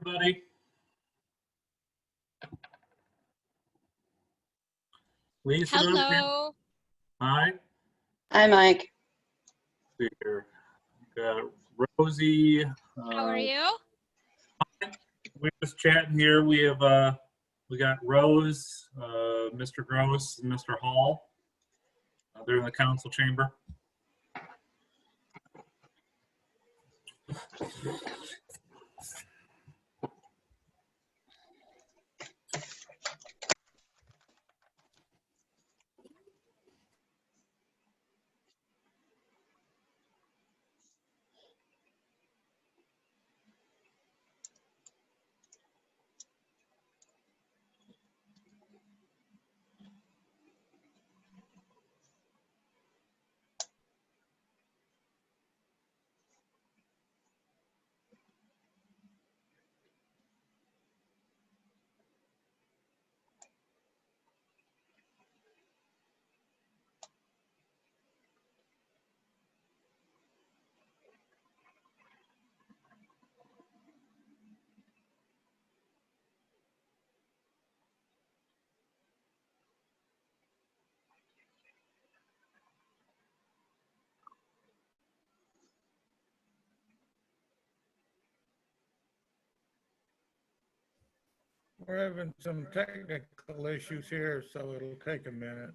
everybody. Lisa. Hello. Hi. Hi, Mike. See here. Got Rosie. How are you? We're just chatting here. We got Rose, Mr. Gross, and Mr. Hall. They're in the council chamber. We're having some technical issues here, so it'll take a minute.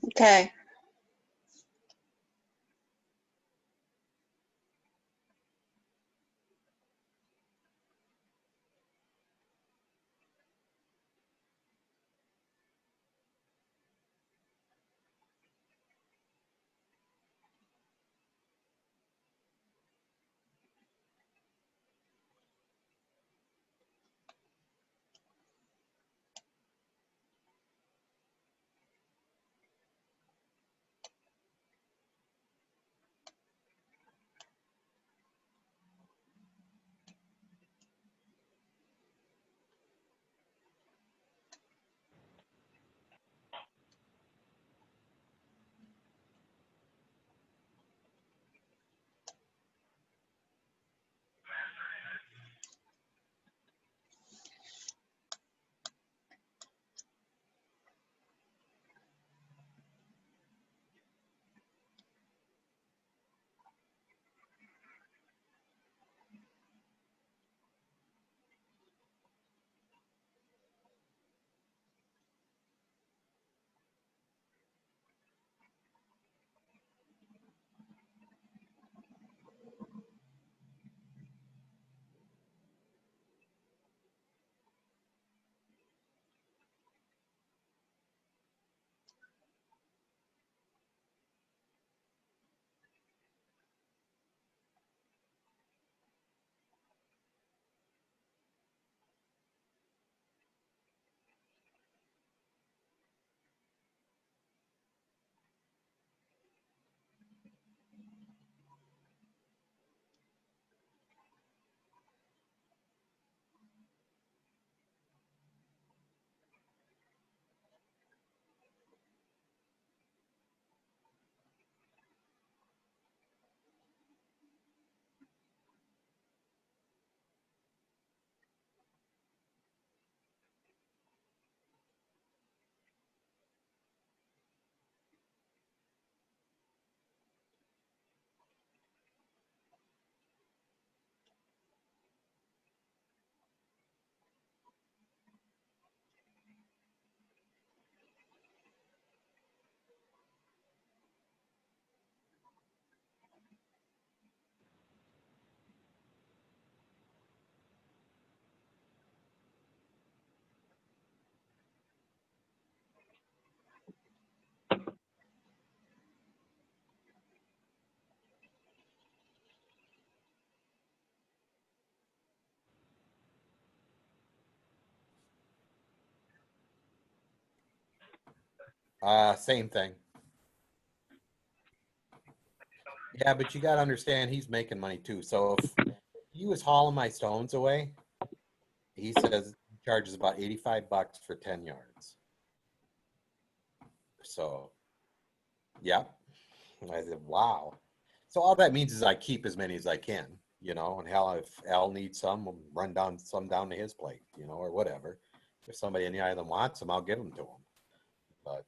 Okay. Same thing. Yeah, but you got to understand he's making money too. So if he was hauling my stones away, he says he charges about $85 for 10 yards. So, yeah. I said, wow. So all that means is I keep as many as I can, you know, and hell, if Al needs some, we'll run down some down to his plate, you know, or whatever. If somebody, any of them wants them, I'll give them to them. But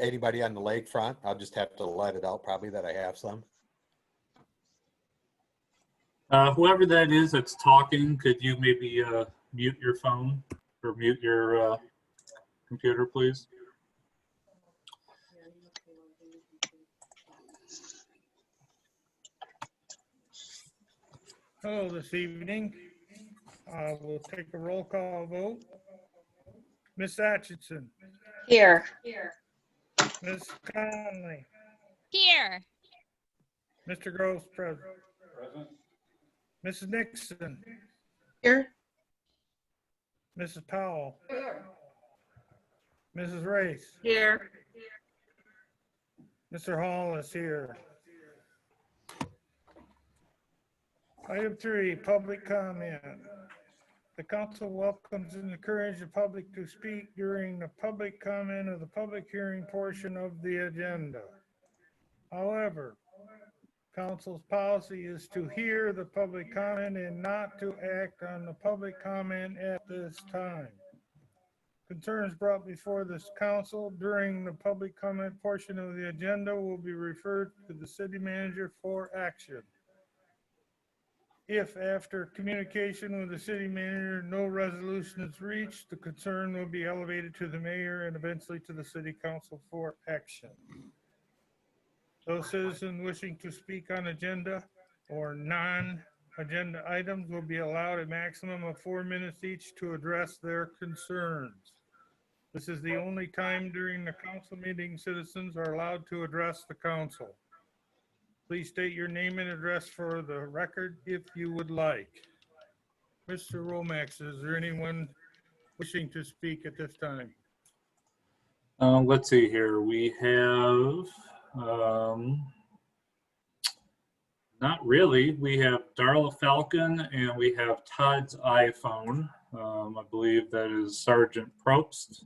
anybody on the lakefront, I'll just have to let it out probably that I have some. Whoever that is that's talking, could you maybe mute your phone or mute your computer, please? Hello this evening. We'll take a roll call vote. Miss Atchison, Here. Miss Conley, Here. Mr. Gross, present. Mrs. Nixon, Here. Mrs. Powell, Mrs. Race, Here. Mr. Hall is here. Item 3, public comment. The council welcomes and encourages the public to speak during the public comment of the public hearing portion of the agenda. However, council's policy is to hear the public comment and not to act on the public comment at this time. Concerns brought before this council during the public comment portion of the agenda will be referred to the city manager for action. If after communication with the city manager, no resolution is reached, the concern will be elevated to the mayor and eventually to the city council for action. Those citizens wishing to speak on agenda or non-agenda items will be allowed a maximum of 4 minutes each to address their concerns. This is the only time during the council meeting citizens are allowed to address the council. Please state your name and address for the record if you would like. Mr. Romax, is there anyone wishing to speak at this time? Let's see here. We have, not really. We have Darla Falcon and we have Todd's iPhone. I believe that is Sergeant Probst.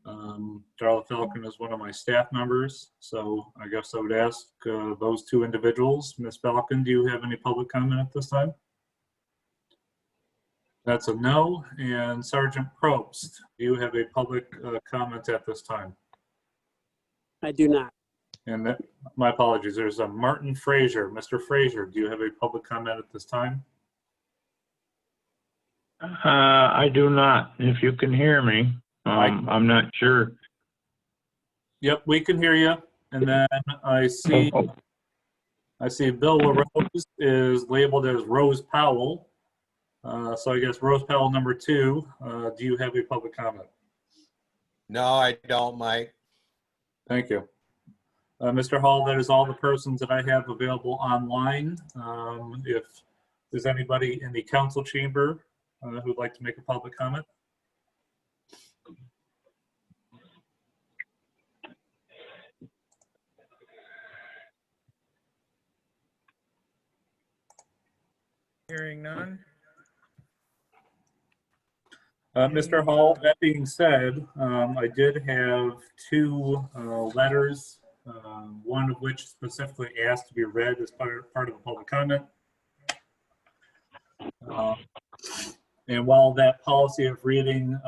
Darla Falcon is one of my staff members, so I guess I would ask those two individuals. Ms. Falcon, do you have any public comment at this time? That's a no. And Sergeant Probst, do you have a public comment at this time? I do not. And that, my apologies, there's a Martin Frazier. Mr. Frazier, do you have a public comment at this time? I do not. If you can hear me, I'm not sure. Yep, we can hear you. And then I see Bill LaRose is labeled as Rose Powell. So I guess Rose Powell number 2. Do you have a public comment? No, I don't, Mike. Thank you. Mr. Hall, that is all the persons that I have available online. If there's anybody in the council chamber who'd like to make a public comment. Hearing none. Mr. Hall, that being said, I did have 2 letters, one of which specifically asked to be read as part of the public comment. And while that policy of reading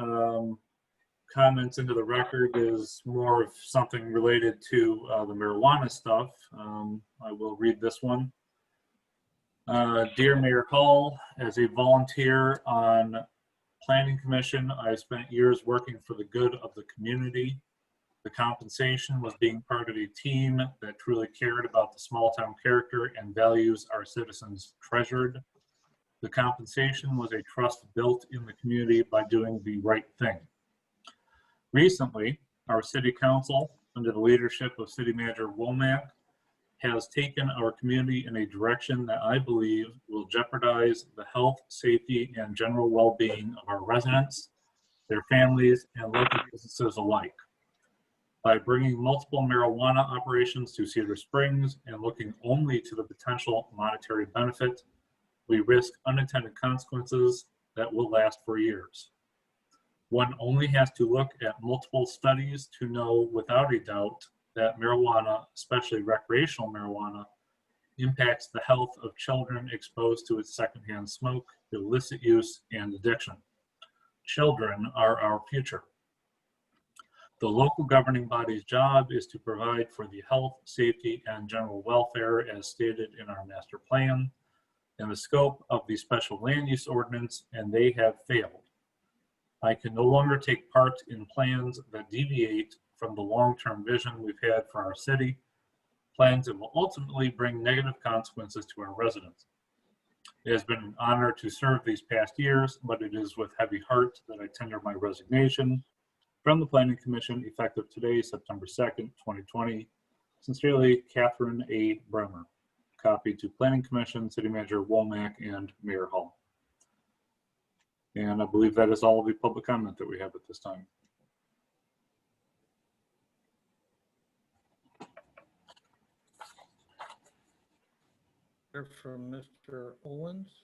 comments into the record is more of something related to the marijuana stuff, I will read this one. Dear Mayor Hall, as a volunteer on Planning Commission, I spent years working for the good of the community. The compensation was being part of a team that truly cared about the small town character and values our citizens treasured. The compensation was a trust built in the community by doing the right thing. Recently, our city council, under the leadership of City Manager Womack, has taken our community in a direction that I believe will jeopardize the health, safety, and general well-being of our residents, their families, and local businesses alike. By bringing multiple marijuana operations to Cedar Springs and looking only to the potential monetary benefit, we risk unintended consequences that will last for years. One only has to look at multiple studies to know without a doubt that marijuana, especially recreational marijuana, impacts the health of children exposed to its secondhand smoke, illicit use, and addiction. Children are our future. The local governing body's job is to provide for the health, safety, and general welfare as stated in our master plan and the scope of the special land use ordinance, and they have failed. I can no longer take part in plans that deviate from the long-term vision we've had for our city, plans that will ultimately bring negative consequences to our residents. It has been an honor to serve these past years, but it is with heavy heart that I tender my resignation from the Planning Commission effective today, September 2nd, 2020. Sincerely, Catherine A. Bremer. Copy to Planning Commission, City Manager Womack, and Mayor Hall. And I believe that is all of the public comment that we have at this time. Hear from Mr. Owens.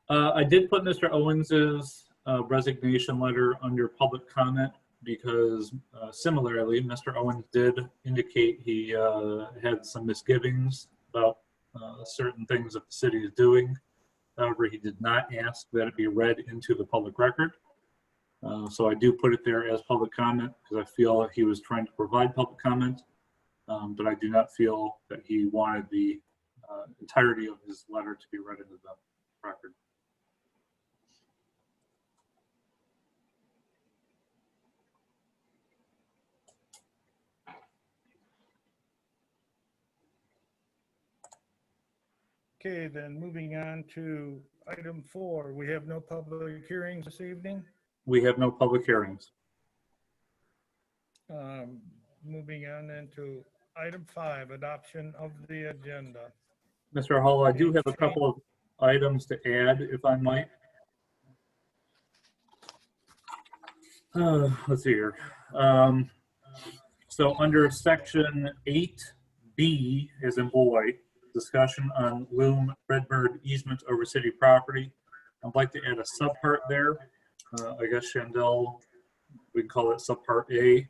I did put Mr. Owens's resignation letter under public comment because similarly, Mr. Owens did indicate he had some misgivings about certain things that the city is doing. However, he did not ask that it be read into the public record. So I do put it there as public comment because I feel that he was trying to provide public comment, but I do not feel that he wanted the entirety of his letter to be read into the record. Okay, then moving on to item 4. We have no public hearings this evening. We have no public hearings. Moving on into item 5, adoption of the agenda. Mr. Hall, I do have a couple of items to add, if I might. Let's see here. So under section 8B, as in boy, discussion on Loom Redbird easement over city property. I'd like to add a subpart there. I guess Chandel, we can call it subpart A.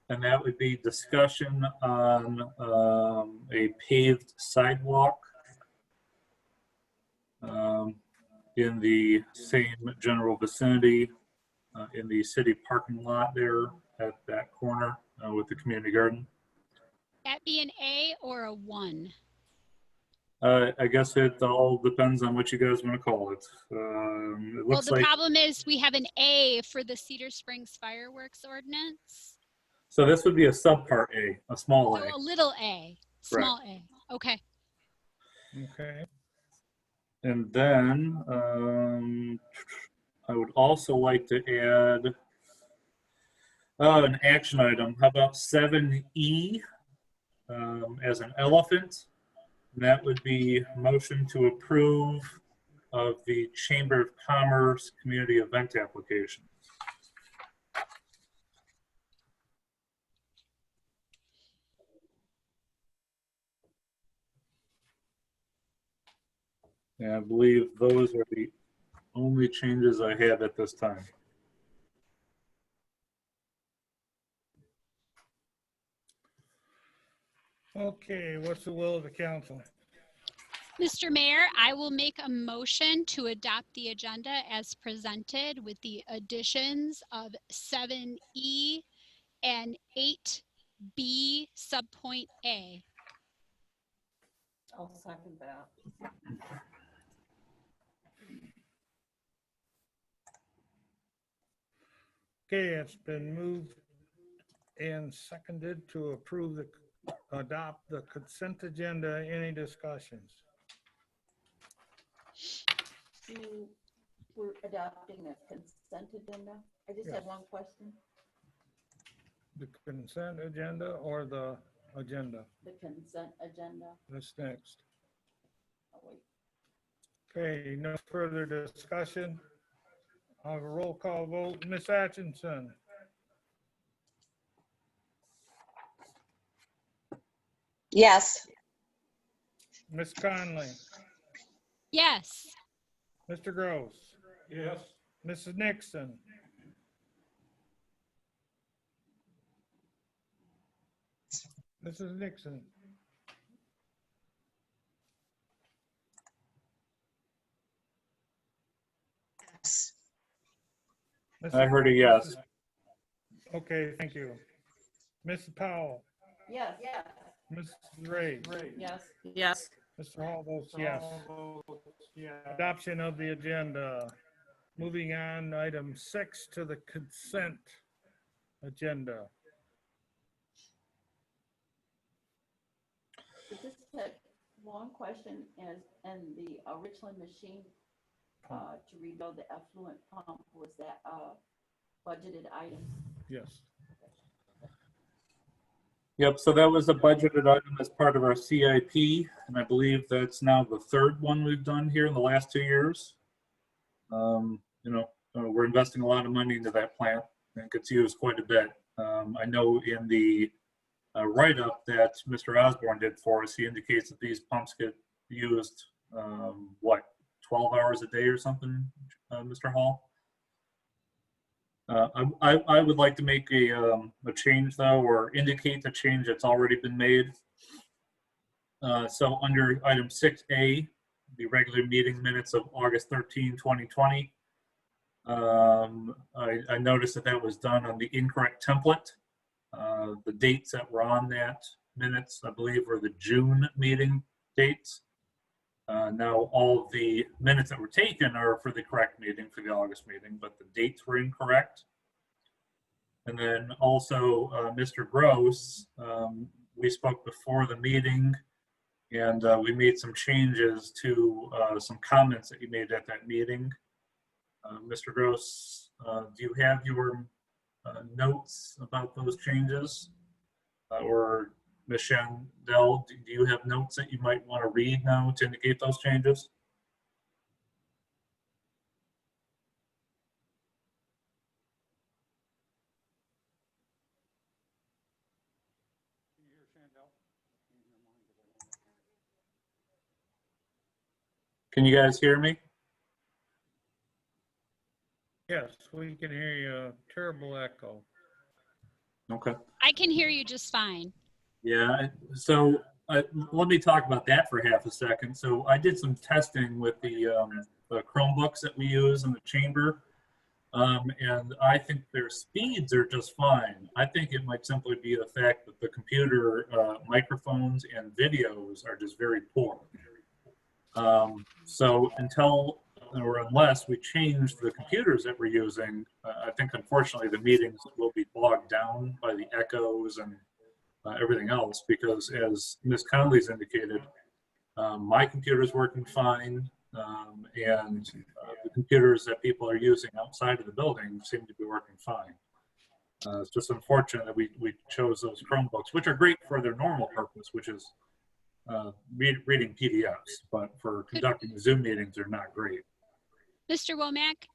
And that would be discussion on a paved sidewalk in the same general vicinity in the city parking lot there at that corner with the community garden. That be an A or a 1? I guess it all depends on what you guys want to call it. It Well, looks the like, problem is we have an A for the Cedar Springs fireworks ordinance. so this would be a subpart A, a small So A. a little A, small A. Okay. Okay. And then I would also like to add an action item. How about 7E as an elephant? And that would be motion to approve of the Chamber of Commerce community event application. And I believe those are the only changes I have at this time. Okay, what's the will of the council? Mr. Mayor, I will make a motion to adopt the agenda as presented with the additions of 7E and 8B subpoint A. I'll second that. Okay, it's been moved and seconded to approve adopt the consent agenda. Any discussions? We're adopting a consent agenda. I just Yes. have one question. The consent agenda or the agenda? The consent agenda. That's next. Oh, wait. Okay, no further discussion. I'll have a roll call vote. Ms. Atchison, Yes. Ms. Conley, Yes. Mr. Gross, Yes. Mrs. Nixon, Mrs. Nixon. Yes. I heard a yes. Okay, thank you. Mrs. Powell, Yes. Mrs. Ray, Yes. Yes. Mr. Hall votes yes. Adoption of the agenda. Moving on, item 6 to the consent agenda. Just had one question and the Richland machine to rebuild the effluent pump, was that a budgeted item? Yes. Yep, so that was a budgeted item as part of our CIP, and I believe that's now the third one we've done here in the last 2 years. We're investing a lot of money into that plant, and it gets used quite a bit. I know in the write-up that Mr. Osborne did for us, he indicates that these pumps get used, 12 hours a day or something, Mr. Hall? I would like to make a change though, or indicate the change that's already been made. So under item 6A, the regular meeting minutes of August 13, 2020, I noticed that was done on the incorrect template. The dates that were on that minutes, I believe, were the June meeting dates. Now all of the minutes that were taken are for the correct meeting, for the August meeting, but the dates were incorrect. And then also, Mr. Gross, we spoke before the meeting, and we made some changes to some comments that you made at that meeting. Mr. Gross, do you have your notes about those changes? Or Ms. Shandell, do you have notes that you might want to read now to indicate those changes? Can you guys hear me? Yes, we can hear you. Terrible echo. Okay. I can hear you just fine. Yeah, so let me talk about that for half a second. So I did some testing with the Chromebooks that we use in the chamber, and I think their speeds are just fine. I think it might simply be the fact that the computer microphones and videos are just very poor. So until or unless we change the computers that we're using, I think unfortunately the meetings will be bogged down by the echoes and everything else, because as Ms. Conley's indicated, my computer is working fine, and the computers that people are using outside of the building seem to be working fine. It's just unfortunate that we chose those Chromebooks, which are great for their normal purpose, which is reading PDFs, but for conducting Zoom meetings, they're not great. Mr. Womack,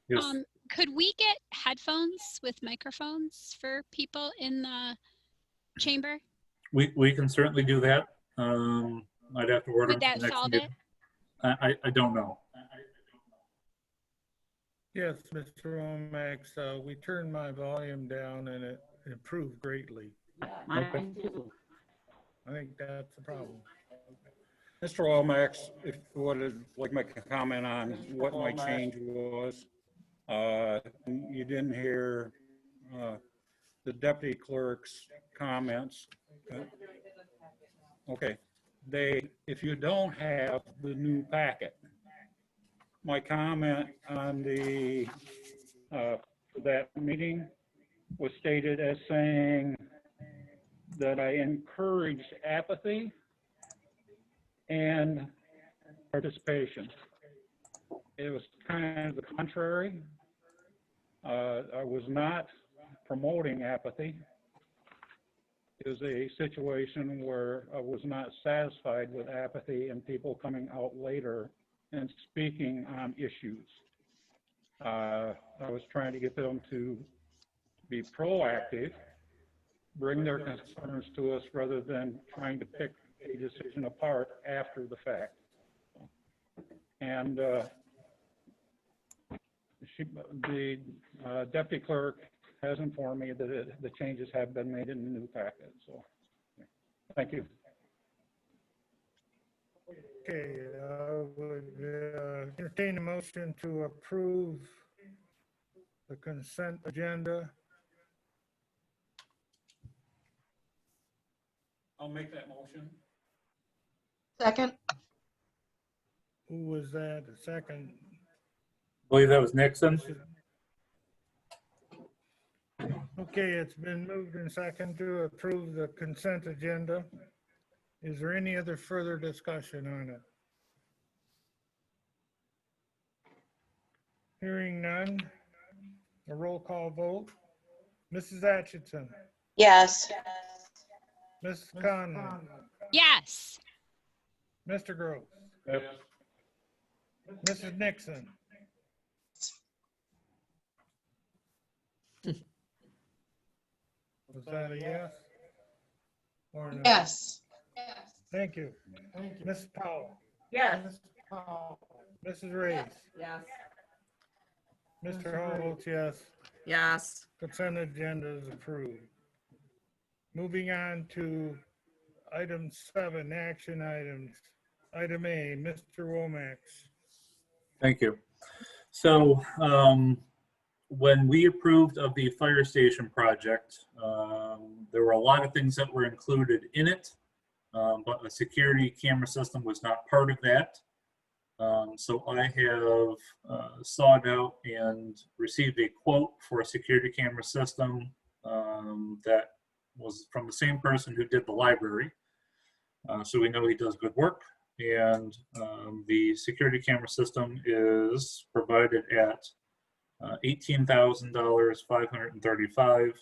Yes. could we get headphones with microphones for people in the chamber? We can certainly do that. I'd have to order Would them that for the next solve meeting. I don't know. Yes, Mr. Womack, we turned my volume down and it improved greatly. Yeah, Okay. mine too. I think that's the problem. Mr. Lomax, if you would like to make a comment on what my change was. You didn't hear the deputy clerk's comments. Okay, if you don't have the new packet, my comment on that meeting was stated as saying that I encouraged apathy and participation. It was kind of the contrary. I was not promoting apathy. It was a situation where I was not satisfied with apathy and people coming out later and speaking on issues. I was trying to get them to be proactive, bring their concerns to us rather than trying to pick a decision apart after the fact. And the deputy clerk has informed me that the changes have been made in the new packet. So Thank you. Okay, I would entertain a motion to approve the consent agenda. I'll make that motion. Second. Who was that? A second? I believe that was Nixon. Okay, it's been moved and second to approve the consent agenda. Is there any other further discussion on it? Hearing none. A roll call vote. Mrs. Atchison, Yes. Mrs. Conlon, Yes. Mr. Gross, Yes. Mrs. Nixon. Was that a yes? Or no? Yes. Thank you. Mrs. Powell, Yes. Mrs. Reyes, Yes. Mr. Hall votes yes. Yes. Consent agenda is approved. Moving on to item 7, action items. Item A, Mr. Womack. Thank you. So when we approved of the fire station project, there were a lot of things that were included in it, but a security camera system was not part of that. So I have sought out and received a quote for a security camera system that was from the same person who did the library. So we know he does good work. And the security camera system is provided at $18,000, $535.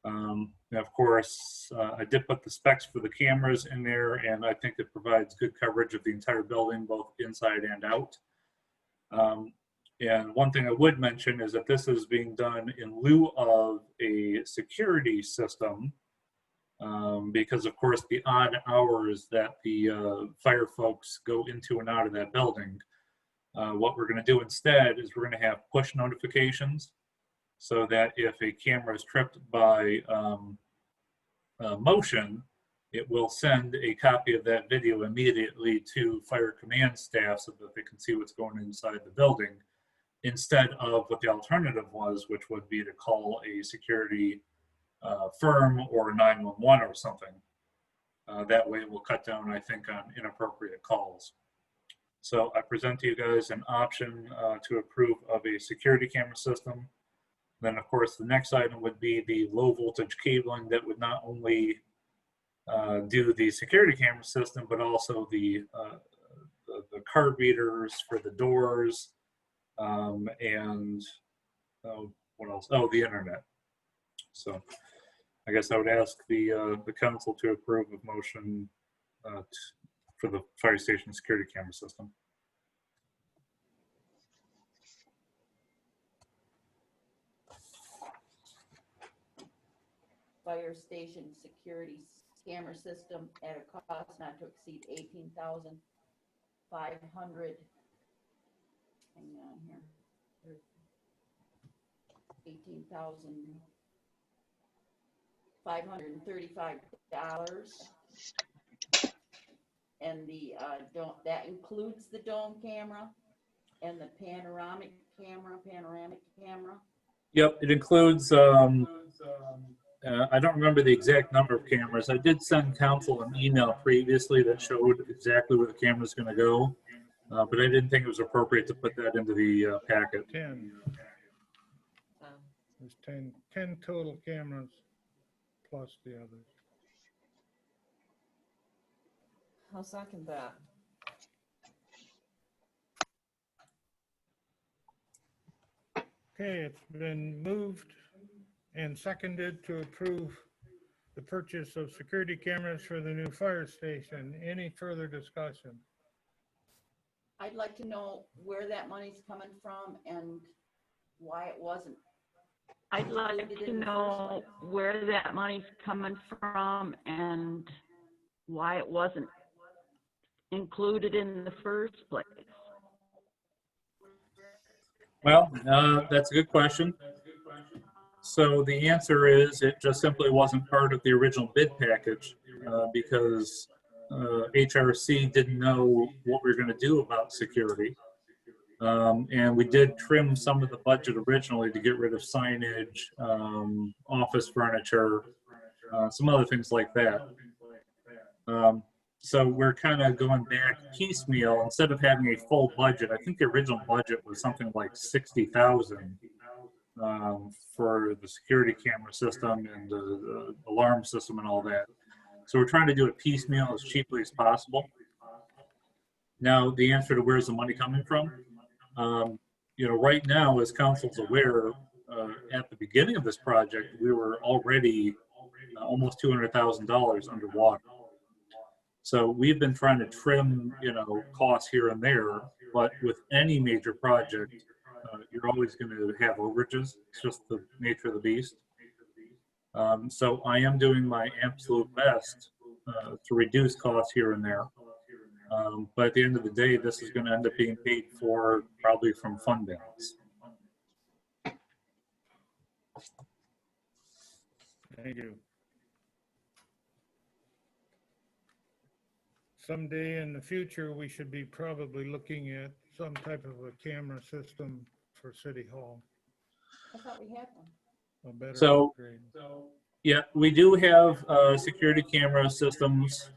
And of course, I did put the specs for the cameras in there, and I think it provides good coverage of the entire building, both inside and out. And one thing I would mention is that this is being done in lieu of a security system, because of course the odd hours that the fire folks go into and out of that building. What we're going to do instead is we're going to have push notifications, so that if a camera is tripped by motion, it will send a copy of that video immediately to fire command staff so that they can see what's going inside the building, instead of what the alternative was, which would be to call a security firm or 911 or something. That way it will cut down, I think, on inappropriate calls. So I present to you guys an option to approve of a security camera system. Then, of course, the next item would be the low voltage cabling that would not only do the security camera system, but also the card readers for the doors, and what else? Oh, the internet. So I guess I would ask the council to approve of motion for the fire station security camera system. Fire station security camera system at a cost not to exceed $18,500. Hang on here. $18,535. And the dome, that includes the dome camera and the panoramic camera. Yep, it includes, I don't remember the exact number of cameras. I did send council an email previously that showed exactly where the camera is going to go, but I didn't think it was appropriate to put that into the packet. 10. There's 10 total cameras plus the others. I'll second that. Okay, it's been moved and seconded to approve the purchase of security cameras for the new fire station. Any further discussion? I'd like to know where that money's coming from and why it wasn't. I'd like to know where that money's coming from and why it wasn't included in the first place. Well, that's a good question. So the answer is it just simply wasn't part of the original bid package because HRC didn't know what we were going to do about security. And we did trim some of the budget originally to get rid of signage, office furniture, some other things like that. So we're kind of going back piecemeal instead of having a full budget. I think the original budget was something like 60,000 for the security camera system and the alarm system and all that. So we're trying to do it piecemeal as cheaply as possible. Now, the answer to where's the money coming from? Right now, as council's aware, at the beginning of this project, we were already almost $200,000 underwater. So we've been trying to trim, costs here and there, but with any major project, you're always going to have overages. It's just the nature of the beast. So I am doing my absolute best to reduce costs here and there. But at the end of the day, this is going to end up being paid for probably from fund balance. Thank you. Someday in the future, we should be probably looking at some type of a camera system for City Hall. I thought we had one. A better So, upgrade. yeah, we do have security camera systems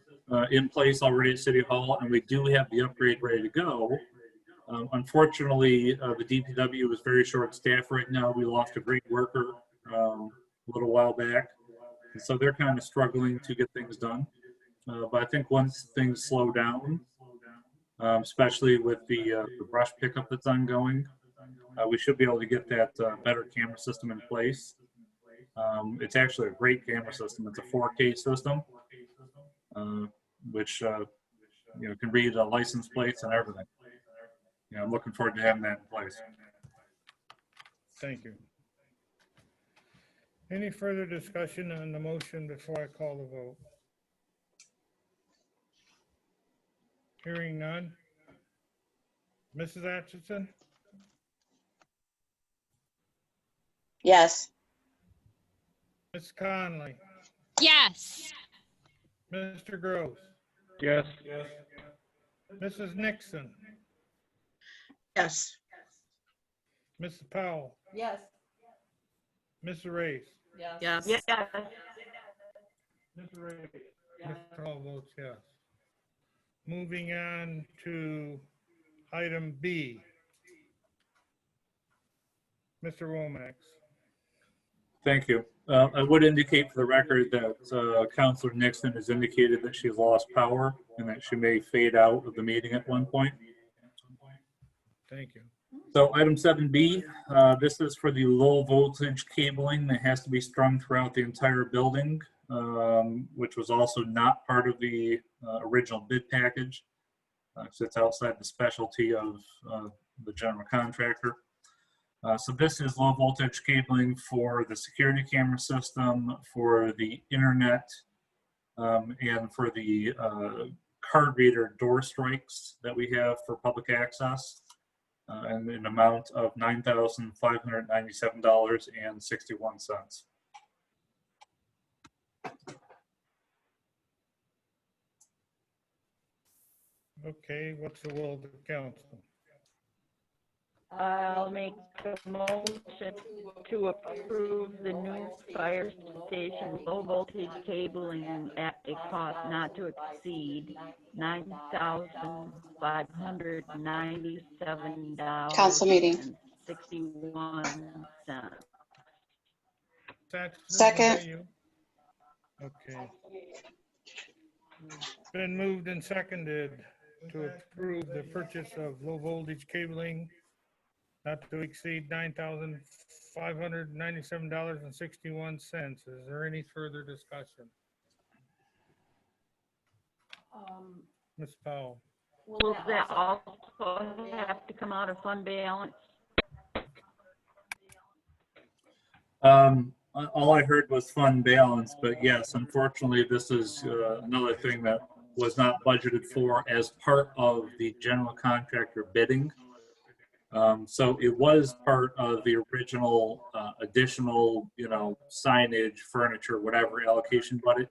in place already at City Hall, and we do have the upgrade ready to go. Unfortunately, the DPW is very short-staffed right now. We lost a great worker a little while back, and so they're kind of struggling to get things done. But I think once things slow down, especially with the brush pickup that's ongoing, we should be able to get that better camera system in place. It's actually a great camera system. It's a 4K system, which can read license plates and everything. I'm looking forward to having that in place. Thank you. Any further discussion on the motion before I call the vote? Hearing none. Mrs. Atchison? Yes. Ms. Conley? Yes. Mr. Gross? Yes. Mrs. Nixon? Yes. Mrs. Powell? Yes. Mr. Race? Yes. Yes. Mr. Race? Mr. Hall votes yes. Moving on to item B. Mr. Womack. Thank you. I would indicate for the record that Councilor Nixon has indicated that she's lost power and that she may fade out of the meeting at one point. Thank you. So item 7B, this is for the low voltage cabling that has to be strung throughout the entire building, which was also not part of the original bid package. Sits outside the specialty of the general contractor. So this is low voltage cabling for the security camera system, for the internet, and for the card reader door strikes that we have for public access, and an amount of $9,597.61. Okay, what's the will of the council? I'll make a motion to approve the new fire station low voltage cabling at a cost not to exceed $9,597. Council meeting. 61 cents. Second. Is that you? Okay. Been moved and seconded to approve the purchase of low voltage cabling not to exceed $9,597.61. Is there any further discussion? Ms. Powell? Will that also have to come out of fund balance? All I heard was fund balance, but yes, unfortunately, this is another thing that was not budgeted for as part of the general contractor bidding. So it was part of the original additional, signage, furniture, whatever allocation budget.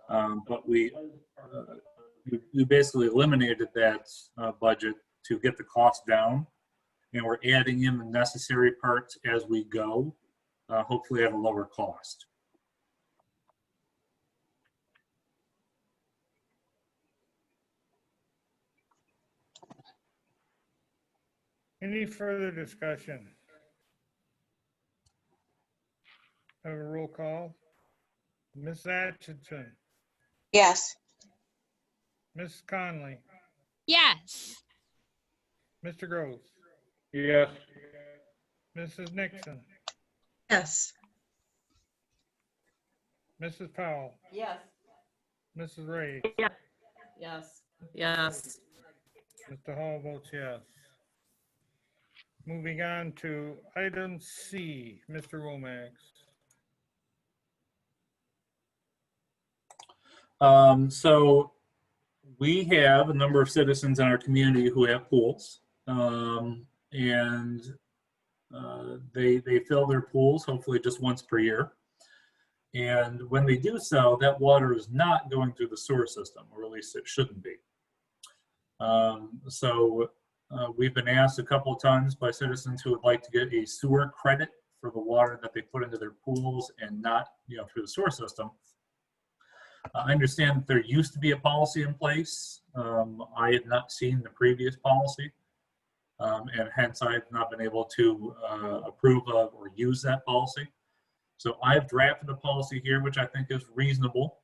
But we basically eliminated that budget to get the cost down, and we're adding in the necessary parts as we go, hopefully at a lower cost. Any further discussion? Have a roll call. Ms. Atchison, Yes. Ms. Conley, Yes. Mr. Groves, Yes. Mrs. Nixon, Yes. Mrs. Powell, Yes. Mrs. Ray, Yes. Yes. Yes. Mr. Hall votes yes. Moving on to item C, Mr. Romax. So we have a number of citizens in our community who have pools, and they fill their pools hopefully just once per year. And when they do so, that water is not going through the sewer system, or at least it shouldn't be. We've been asked a couple of times by citizens who would like to get a sewer credit for the water that they put into their pools and not, through the sewer system. I understand that there used to be a policy in place. I had not seen the previous policy, and hence I have not been able to approve of or use that policy. So I've drafted a policy here, which I think is reasonable.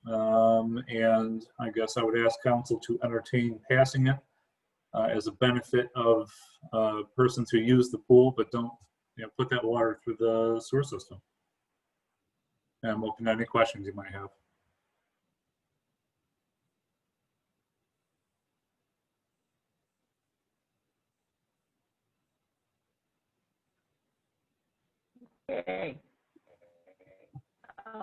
And I guess I would ask council to entertain passing it as a benefit of persons who use the pool but don't put that water through the sewer system. And I'm open to any questions you might have. Okay.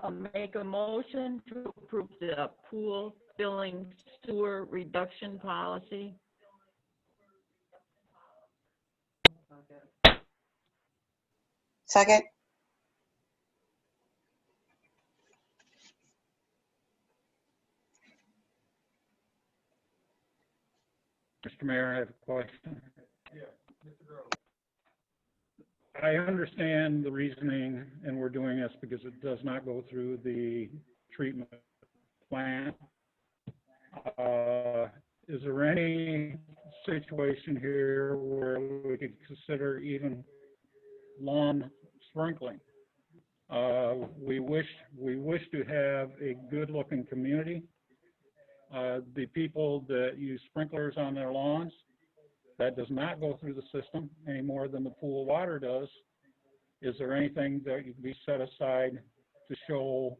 I'll make a motion to approve the pool filling sewer reduction policy. Second? Mr. Mayor, I have a question. I understand the reasoning, and we're doing this because it does not go through the treatment plant. Is there any situation here where we could consider even lawn sprinkling? We wish to have a good-looking community. The people that use sprinklers on their lawns, that does not go through the system any more than the pool water does. Is there anything that could be set aside to show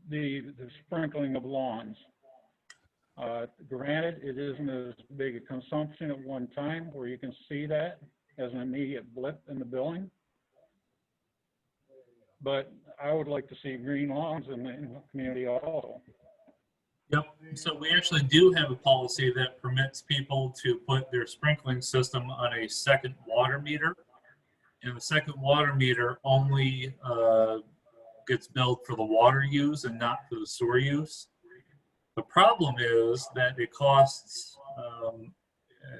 the sprinkling of lawns? Granted, it isn't as big a consumption at one time where you can see that as an immediate blip in the billing. But I would like to see green lawns in the community also. Yep. So we actually do have a policy that permits people to put their sprinkling system on a second water meter. And the second water meter only gets billed for the water use and not for the sewer use. The problem is that it costs,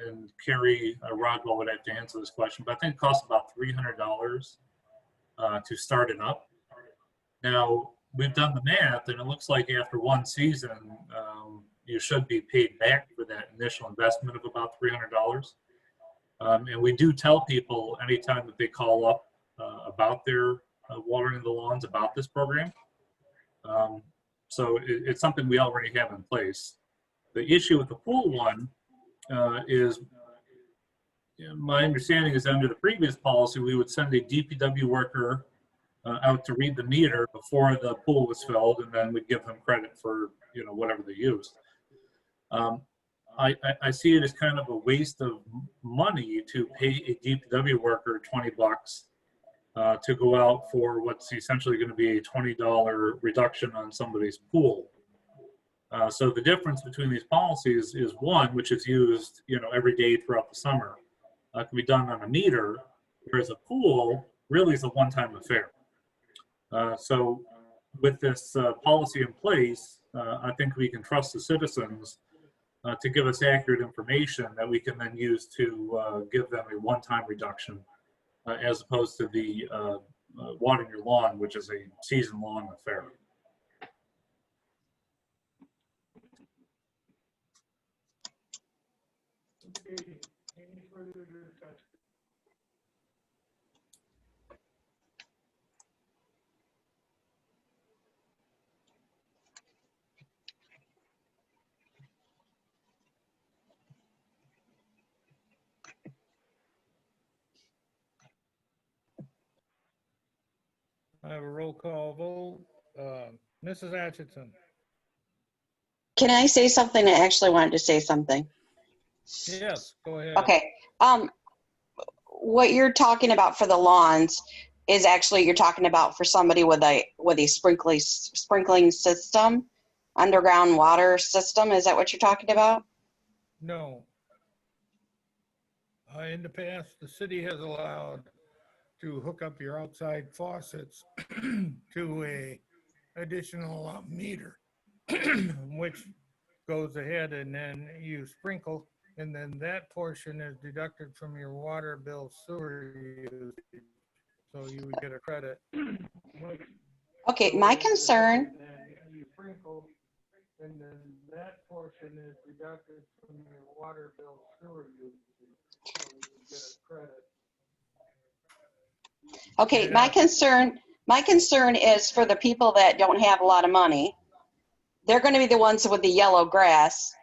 and Carrie Rodwell would have to answer this question, but I think it costs about $300 to start it up. Now, we've done the math, and it looks like after one season, you should be paid back for that initial investment of about $300. And we do tell people anytime that they call up about their watering the lawns about this program. So it's something we already have in place. The issue with the pool one is, my understanding is under the previous policy, we would send a DPW worker out to read the meter before the pool was filled, and then we'd give them credit for whatever they used. I see it as kind of a waste of money to pay a DPW worker $20 to go out for what's essentially going to be a $20 reduction on somebody's pool. So the difference between these policies is one, which is used, every day throughout the summer, can be done on a meter, whereas a pool really is a one-time affair. So with this policy in place, I think we can trust the citizens to give us accurate information that we can then use to give them a one-time reduction, as opposed to the watering your lawn, which is a season-long affair. Okay, any further discussion? I have a roll call vote. Mrs. Atchison? Can I say something? I actually wanted to say something. Yes, go ahead. Okay. What you're talking about for the lawns is actually you're talking about for somebody with a sprinkling system, underground water system. Is that what you're talking about? No. In the past, the city has allowed to hook up your outside faucets to a additional meter, which goes ahead and then you sprinkle, and then that portion is deducted from your water bill sewer usage. So you would get a credit. Okay, my concern, You sprinkle, and then that portion is deducted from your water bill sewer usage. So you would get a credit. okay, Yeah. my concern is for the people that don't have a lot of money. They're going to be the ones with the yellow grass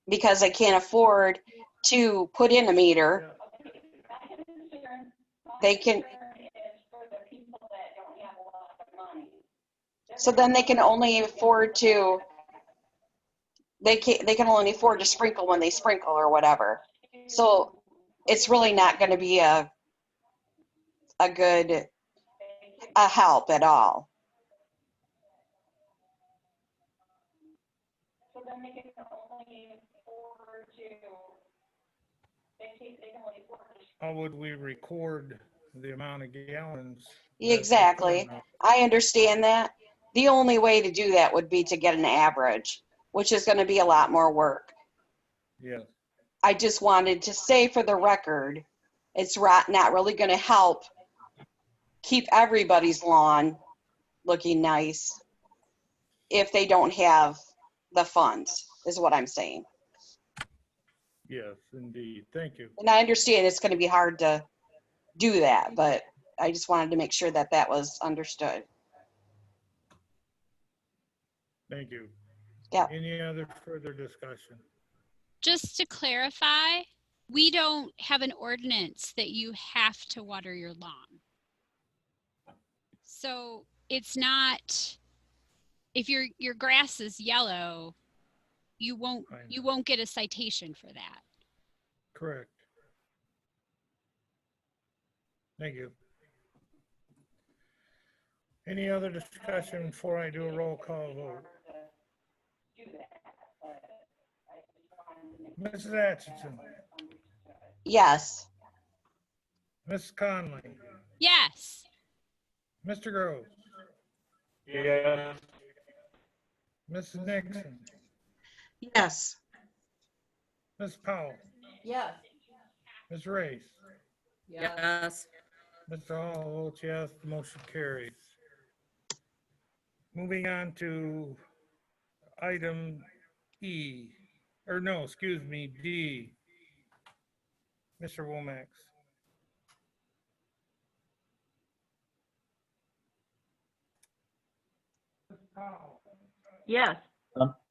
because they can't afford to put in a meter. They can, so then they can only afford to, they can only afford to sprinkle when they sprinkle or whatever. So it's really not going to be a good help at all. So then they can only afford to, they can only afford to. How would we record the amount of gallons? Exactly. I understand that. The only way to do that would be to get an average, which is going to be a lot more work. Yes. I just wanted to say for the record, it's not really going to help keep everybody's lawn looking nice if they don't have the funds, is what I'm saying. Yes, indeed. Thank you. And I understand it's going to be hard to do that, but I just wanted to make sure that that was understood. Thank you. Yeah. Any other further discussion? Just to clarify, we don't have an ordinance that you have to water your lawn. So it's not, if your grass is yellow, you won't get a citation for that. Correct. Thank you. Any other discussion before I do a roll call vote? Mrs. Atchison, Yes. Mrs. Conley, Yes. Mr. Groves, Yes. Mrs. Nixon, Yes. Ms. Powell, Yes. Ms. Race, Yes. Mr. Hall votes yes, the motion carries. Moving on to item E, or no, excuse me, D. Mr. Womack. Yes.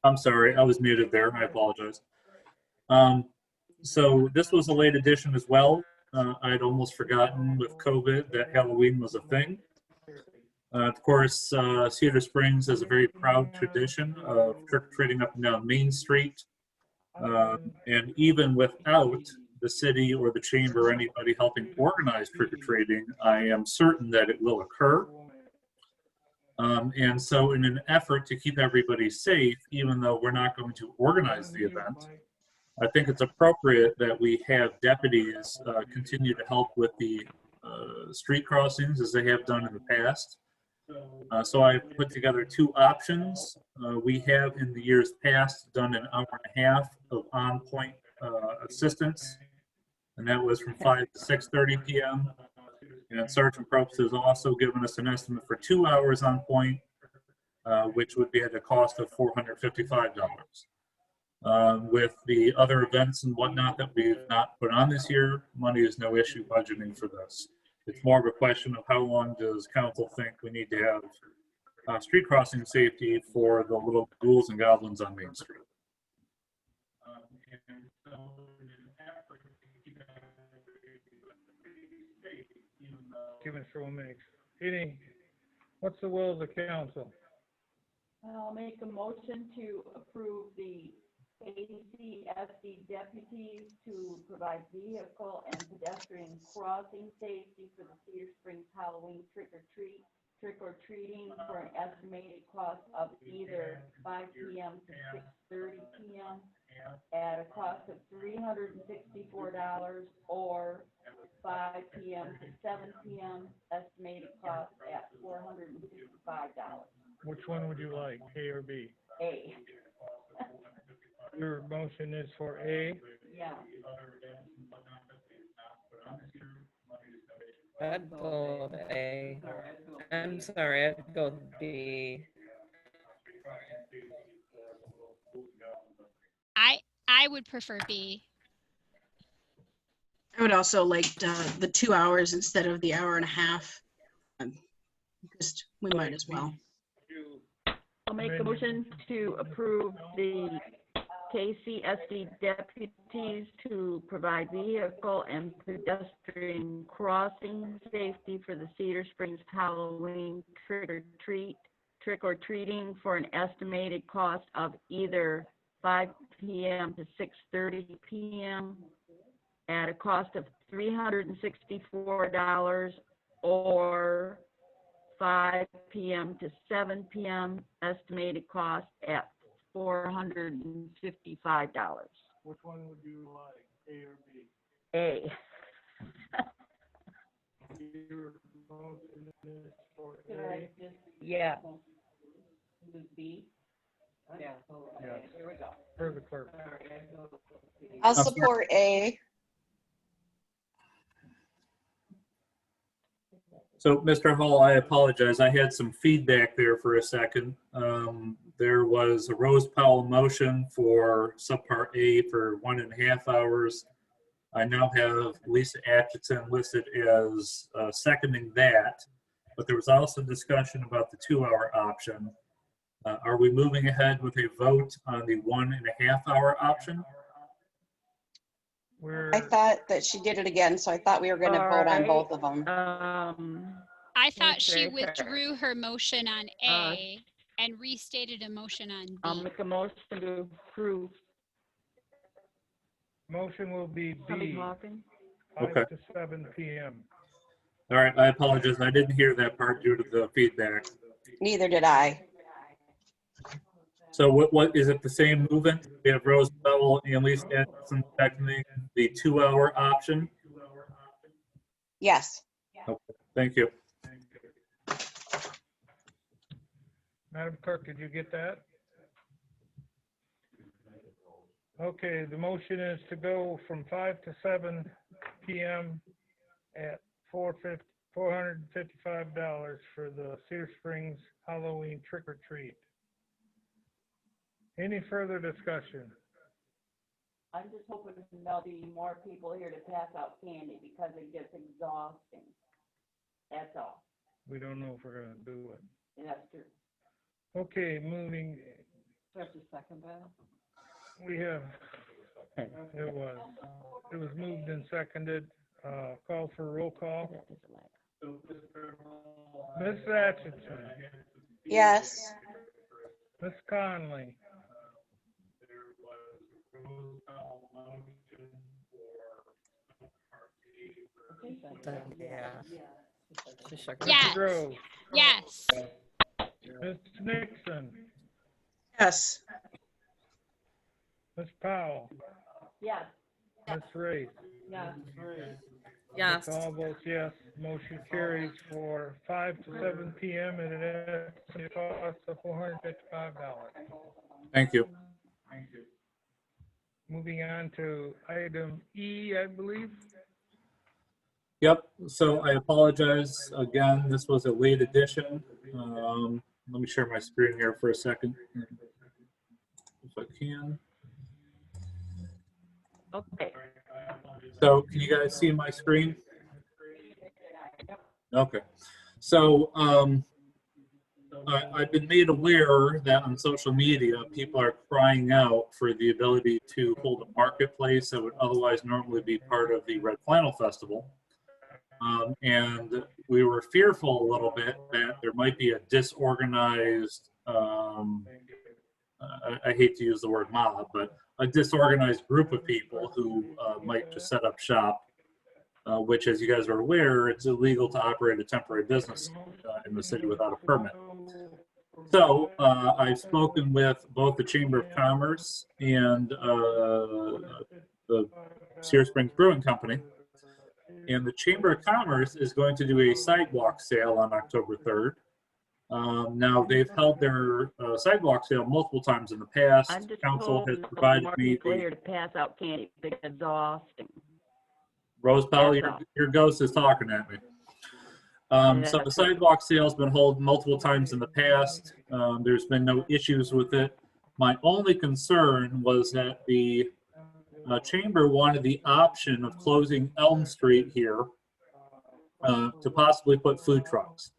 I'm sorry, I was muted there. I apologize. So this was a late addition as well. I'd almost forgotten with COVID that Halloween was a thing. Of course, Cedar Springs has a very proud tradition of trick-or-treating up and down Main Street. And even without the city or the chamber or anybody helping organize trick-or-treating, I am certain that it will occur. And so in an effort to keep everybody safe, even though we're not going to organize the event, I think it's appropriate that we have deputies continue to help with the street crossings as they have done in the past. So I put together two options. We have in the years past done an hour and a half of on-point assistance, and that was from 5 to 6:30 p.m. And Sergeant Probst has also given us an estimate for 2 hours on point, which would be at a cost of $455. With the other events and whatnot that we've not put on this year, money is no issue budgeting for this. It's more of a question of how long does council think we need to have street crossing safety for the little ghouls and goblins on Main Street. Given so makes. What's the will of the council? I'll make a motion to approve the ACSD deputies to provide vehicle and pedestrian crossing safety for the Cedar Springs Halloween trick or treating for an estimated cost of either 5 p.m. to 6:30 p.m. at a cost of $364 or 5 p.m. to 7 p.m. estimated cost at $455. Which one would you like, A or B? A. Your motion is for A. Yeah. I'd go with A. I'm sorry, I'd go with B. I would prefer B. I would also like the 2 hours instead of the hour and a half. Just, we might as well. I'll make a motion to approve the KCSD deputies to provide vehicle and pedestrian crossing safety for the Cedar Springs Halloween trick or treating for an estimated cost of either 5 p.m. to 6:30 p.m. at a cost of $364 or 5 p.m. to 7 p.m. estimated cost at $455. Which one would you like, A or B? A. Your motion is for Could A. I just Yeah. do B? Yeah. Yes. Here we go. For the clerk. I'll support A. So, Mr. Hall, I apologize. I had some feedback there for a second. There was a Rose Powell motion for subpart A for 1.5 hours. I now have Lisa Atchison listed as seconding that, but there was also discussion about the 2-hour option. Are we moving ahead with a vote on the 1.5 hour option? I thought that she did it again, so I thought we were going to vote on both of them. I thought she Okay, fair. withdrew her motion on A and restated a motion on I'll B. make a motion to approve. Motion will be Somebody B, talking? 5 Okay. to 7 p.m. All right, I apologize. I didn't hear that part due to the feedback. Neither did I. So what is it the same movement? We have Rose Powell and Lisa Atchison seconding the 2-hour option. Yes. Okay, thank you. Madam Clerk, did you get that? Okay, the motion is to go from 5 to 7 p.m. at $455 for the Cedar Springs Halloween trick or treat. Any further discussion? I'm just hoping there'll be more people here to pass out candy because it gets exhausting. That's all. We don't know if we're gonna do it. That's true. Okay, moving, Just a second, Val. we have, it was moved and seconded, call for roll call. Ms. Atchison, Yes. Ms. Conley, Yeah. She shook her Yes. Mr. Grove, Yes. Ms. Nixon, Yes. Ms. Powell, Yes. Ms. Race. Yes. Yes. All votes yes, motion carries for 5 to 7 p.m. at an estimated cost of $455. Thank you. Moving on to item E, I believe. Yep, so I apologize again, this was a late addition. Let me share my screen here for a second, if I can. Okay. So can you guys see my screen? Okay, so I've been made aware that on social media, people are crying out for the ability to hold a marketplace that would otherwise normally be part of the Red Flannel Festival. And we were fearful a little bit that there might be a disorganized, I hate to use the word mob, but a disorganized group of people who might just set up shop, which, as you guys are aware, it's illegal to operate a temporary business in the city without a permit. So I've spoken with both the Chamber of Commerce and the Cedar Springs Brewing Company. And the Chamber of Commerce is going to do a sidewalk sale on October 3rd. Now, they've held their sidewalk sale multiple times in the past. I'm just Council told has that provided Mark me is later to pass out candy. It's exhausting. Rose Bell, That's all. your ghost is talking at me. So the sidewalk sale's been held multiple times in the past. There's been no issues with it. My only concern was that the Chamber wanted the option of closing Elm Street here to possibly put food trucks.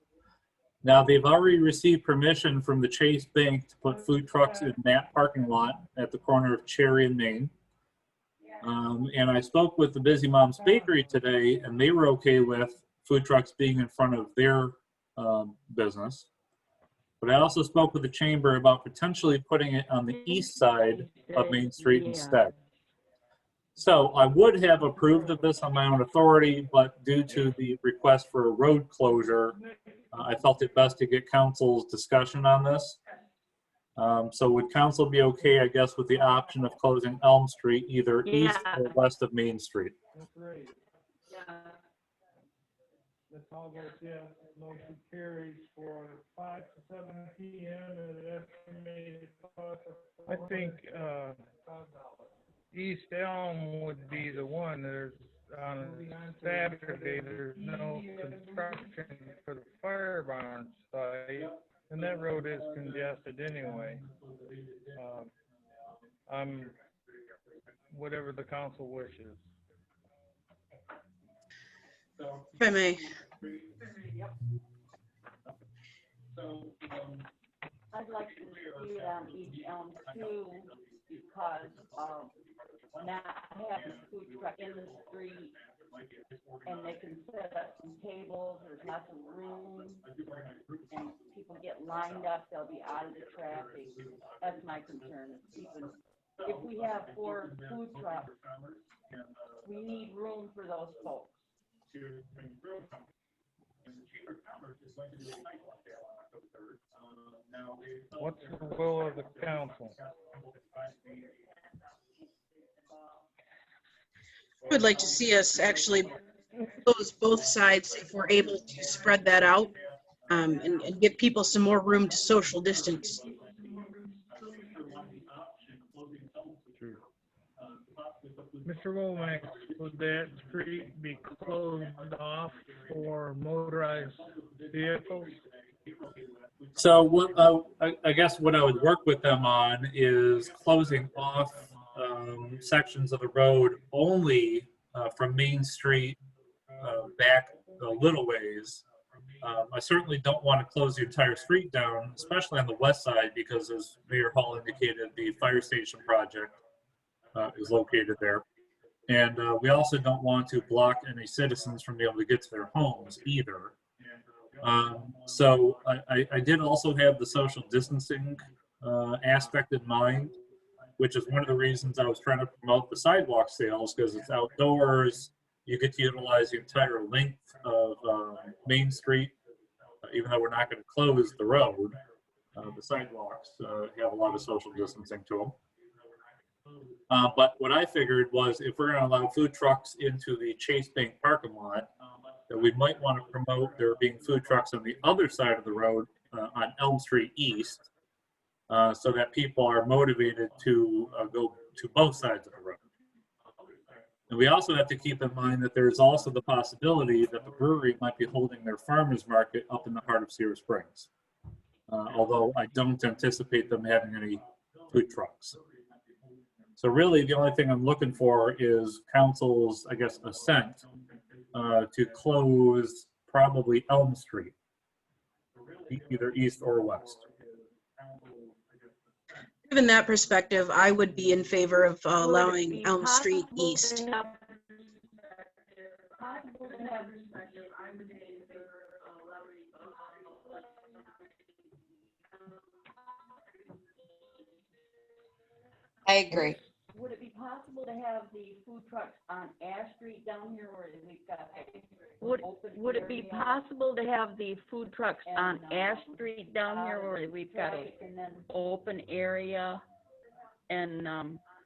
Now, they've already received permission from the Chase Bank to put food trucks in that parking lot at the corner of Cherry and Main. And I spoke with the Busy Moms Bakery today, and they were okay with food trucks being in front of their business. But I also spoke with the Chamber about potentially putting it on the east side of Main Street instead. So I would have approved of this on my own authority, but due to the request for a road closure, I felt it best to get council's discussion on this. So would council be okay, I guess, with the option of closing Elm Street either east or west of Main Street? That's all votes yes, motion carries for 5 to 7 p.m. at an estimated cost of I think East Elm would be the one. There's on Saturday, there's no construction for the fire barn site, and that road is congested anyway. Whatever the council wishes. If I may. I'd like to see it on each Elm too, because not having a food truck in the street, and they can set up some tables, there's lots of room, and people get lined up, they'll be out of the traffic. That's my concern, is keeping, if we have 4 food trucks, we need room for those folks. What's the will of the council? I would like to see us actually close both sides if we're able to spread that out and give people some more room to social distance. Mr. Womack, would that street be closed off for motorized vehicles? So what I guess what I would work with them on is closing off sections of the road only from Main Street back a little ways. I certainly don't want to close the entire street down, especially on the west side, because as Mayor Hall indicated, the fire station project is located there. And we also don't want to block any citizens from being able to get to their homes either. So I did also have the social distancing aspect in mind, which is one of the reasons I was trying to promote the sidewalk sales, because it's outdoors. You get to utilize the entire length of Main Street, even though we're not going to close the road. The sidewalks have a lot of social distancing to them. But what I figured was if we're going to allow food trucks into the Chase Bank parking lot, that we might want to promote there being food trucks on the other side of the road on Elm Street East, so that people are motivated to go to both sides of the road. And we also have to keep in mind that there's also the possibility that the brewery might be holding their farmers market up in the heart of Cedar Springs. Although I don't anticipate them having any food trucks. So really, the only thing I'm looking for is council's, I guess, assent to close probably Elm Street, either east or west. Given that perspective, I would be in favor of allowing Elm Street East. I agree. Would it be possible to have the food trucks on Ash Street down here where we've got? Would it be possible to have the food trucks on Ash Street down here where we've got an open area and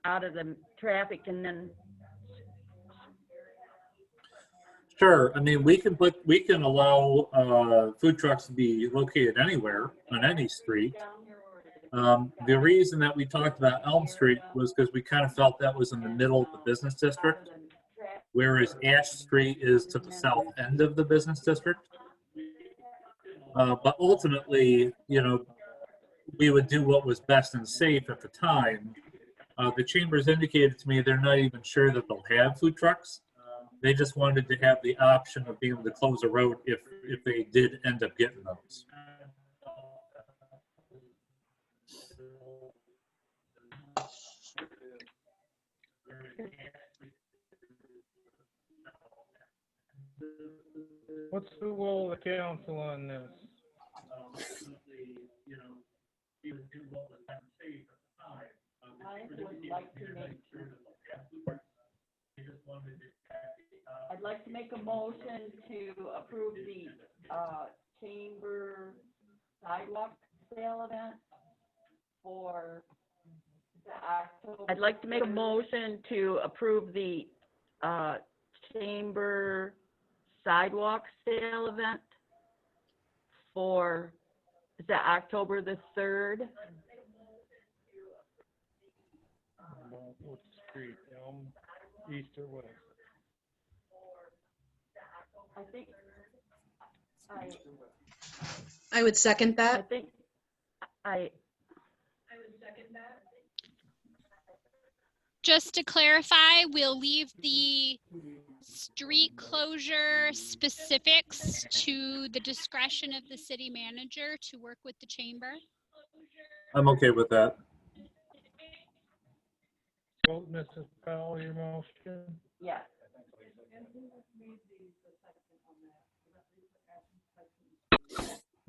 out of the traffic and then? Sure. I mean, we can allow food trucks to be located anywhere on any street. The reason that we talked about Elm Street was because we kind of felt that was in the middle of the business district, whereas Ash Street is to the south end of the business district. But ultimately, you know, we would do what was best and safe at the time. The chambers indicated to me they're not even sure that they'll have food trucks. They just wanted to have the option of being able to close a road if they did end up getting those. What's the will of the council on this? I'd like to make a motion to approve the chamber sidewalk sale event for the October. I'd like to make a motion to approve the chamber sidewalk sale event for, is that October the 3rd? What street, Elm, east or west? I think I would second I that. think Just to clarify, we'll leave the street closure specifics to the discretion of the city manager to work with the chamber. I'm okay with that. Vote, Mrs. Powell, your motion. yes.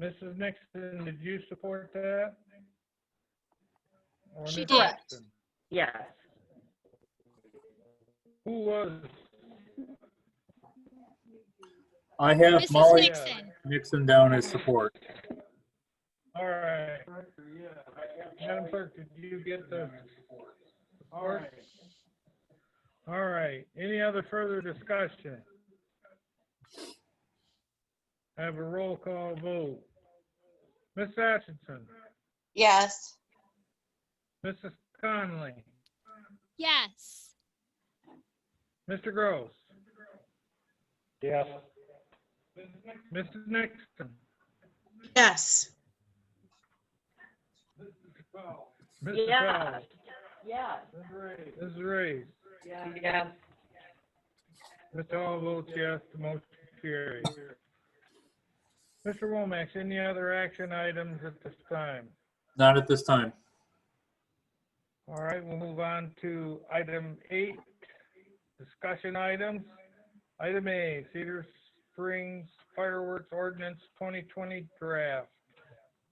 Mrs. Nixon, did you support that? Or She Mrs. did. Nixon? yes. Who was? I have Mrs. Molly Nixon. Nixon down as support. All right. Madam Clerk, did you get the support? All right. Any other further discussion? Have a roll call vote. Ms. Atchison, Yes. Mrs. Conley, Yes. Mr. Gross, Yes. Mrs. Nixon, Yes. Mr. Yes. Powell, Yes. Mrs. Reyes. Yes. Mr. Hall votes yes, the motion carries. Mr. Womack, any other action items at this time? Not at this time. All right, we'll move on to item 8, discussion items. Item A, Cedar Springs Fireworks Ordinance 2020 draft.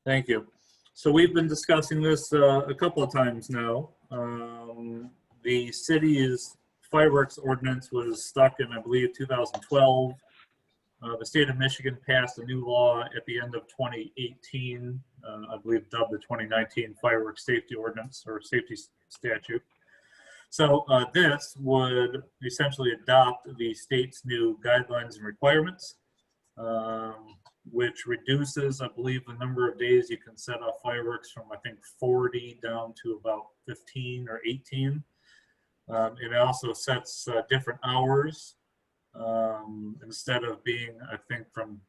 Thank you. So we've been discussing this a couple of times now. The city's fireworks ordinance was stuck in, I believe, 2012. The state of Michigan passed a new law at the end of 2018, I believe dubbed the 2019 Fireworks Safety Ordinance or Safety Statute. So this would essentially adopt the state's new guidelines and requirements, which reduces, I believe, the number of days you can set off fireworks from, I think, 40 down to about 15 or 18. It also sets different hours. Instead of being, I think, from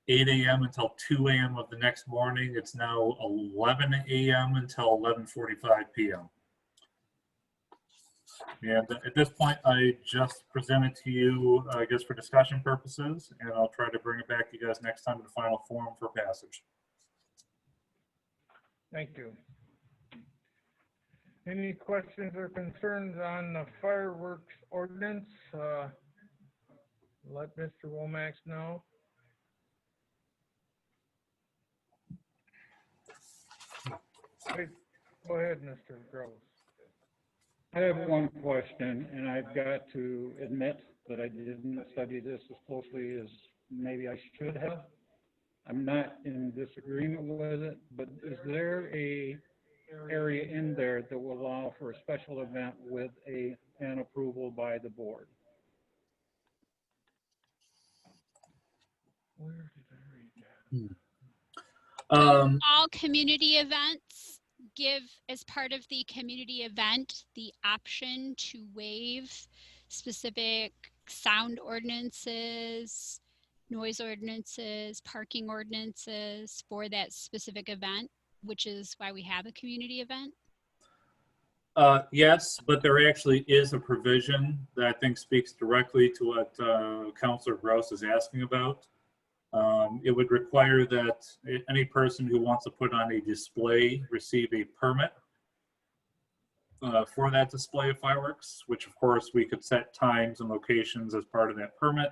8 a.m. until 2 a.m. of the next morning, it's now 11 a.m. until 11:45 p.m. And at this point, I just present it to you, I guess, for discussion purposes, and I'll try to bring it back to you guys next time in the final form for passage. Thank you. Any questions or concerns on the fireworks ordinance? Let Mr. Womack know. Hey, go ahead, Mr. Gross. I have one question, and I've got to admit that I didn't study this as closely as maybe I should have. I'm not in disagreement with it, but is there a area in there that will allow for a special event with an approval by the board? Where did I read that? All community events give, as part of the community event, the option to waive specific sound ordinances, noise ordinances, parking ordinances for that specific event, which is why we have a community event. Yes, but there actually is a provision that I think speaks directly to what Councilor Gross is asking about. It would require that any person who wants to put on a display receive a permit for that display of fireworks, which of course we could set times and locations as part of that permit.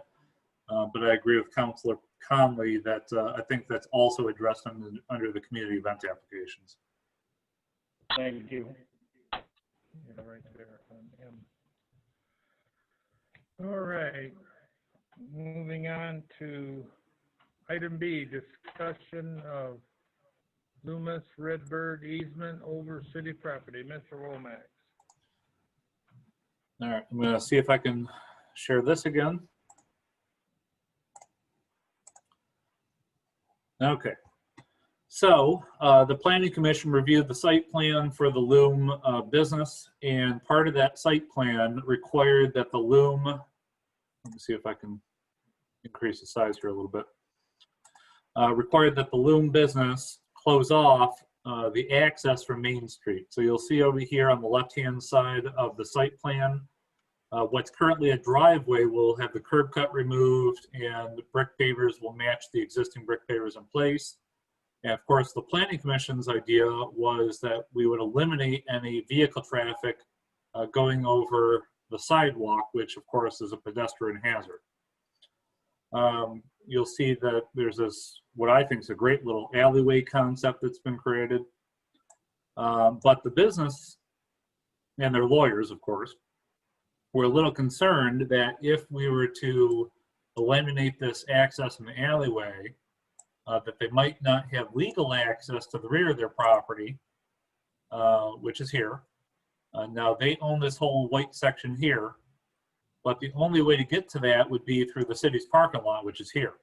But I agree with Councilor Conley that I think that's also addressed under the community event applications. Thank you. Yeah, right there on M. All right, moving on to item B, discussion of Loomis Redbird easement over city property. Mr. Womack. All right, I'm gonna see if I can share this again. Okay, so the Planning Commission reviewed the site plan for the Loom business, and part of that site plan required that the Loom, let me see if I can increase the size here a little bit, required that the Loom business close off the access from Main Street. So you'll see over here on the left-hand side of the site plan, what's currently a driveway will have the curb cut removed and the brick pavers will match the existing brick pavers in place. And of course, the Planning Commission's idea was that we would eliminate any vehicle traffic going over the sidewalk, which of course is a pedestrian hazard. You'll see that there's this, what I think is a great little alleyway concept that's been created. But the business and their lawyers, of course, were a little concerned that if we were to eliminate this access in the alleyway, that they might not have legal access to the rear of their property, which is here. Now they own this whole white section here, but the only way to get to that would be through the city's parking lot, which is here.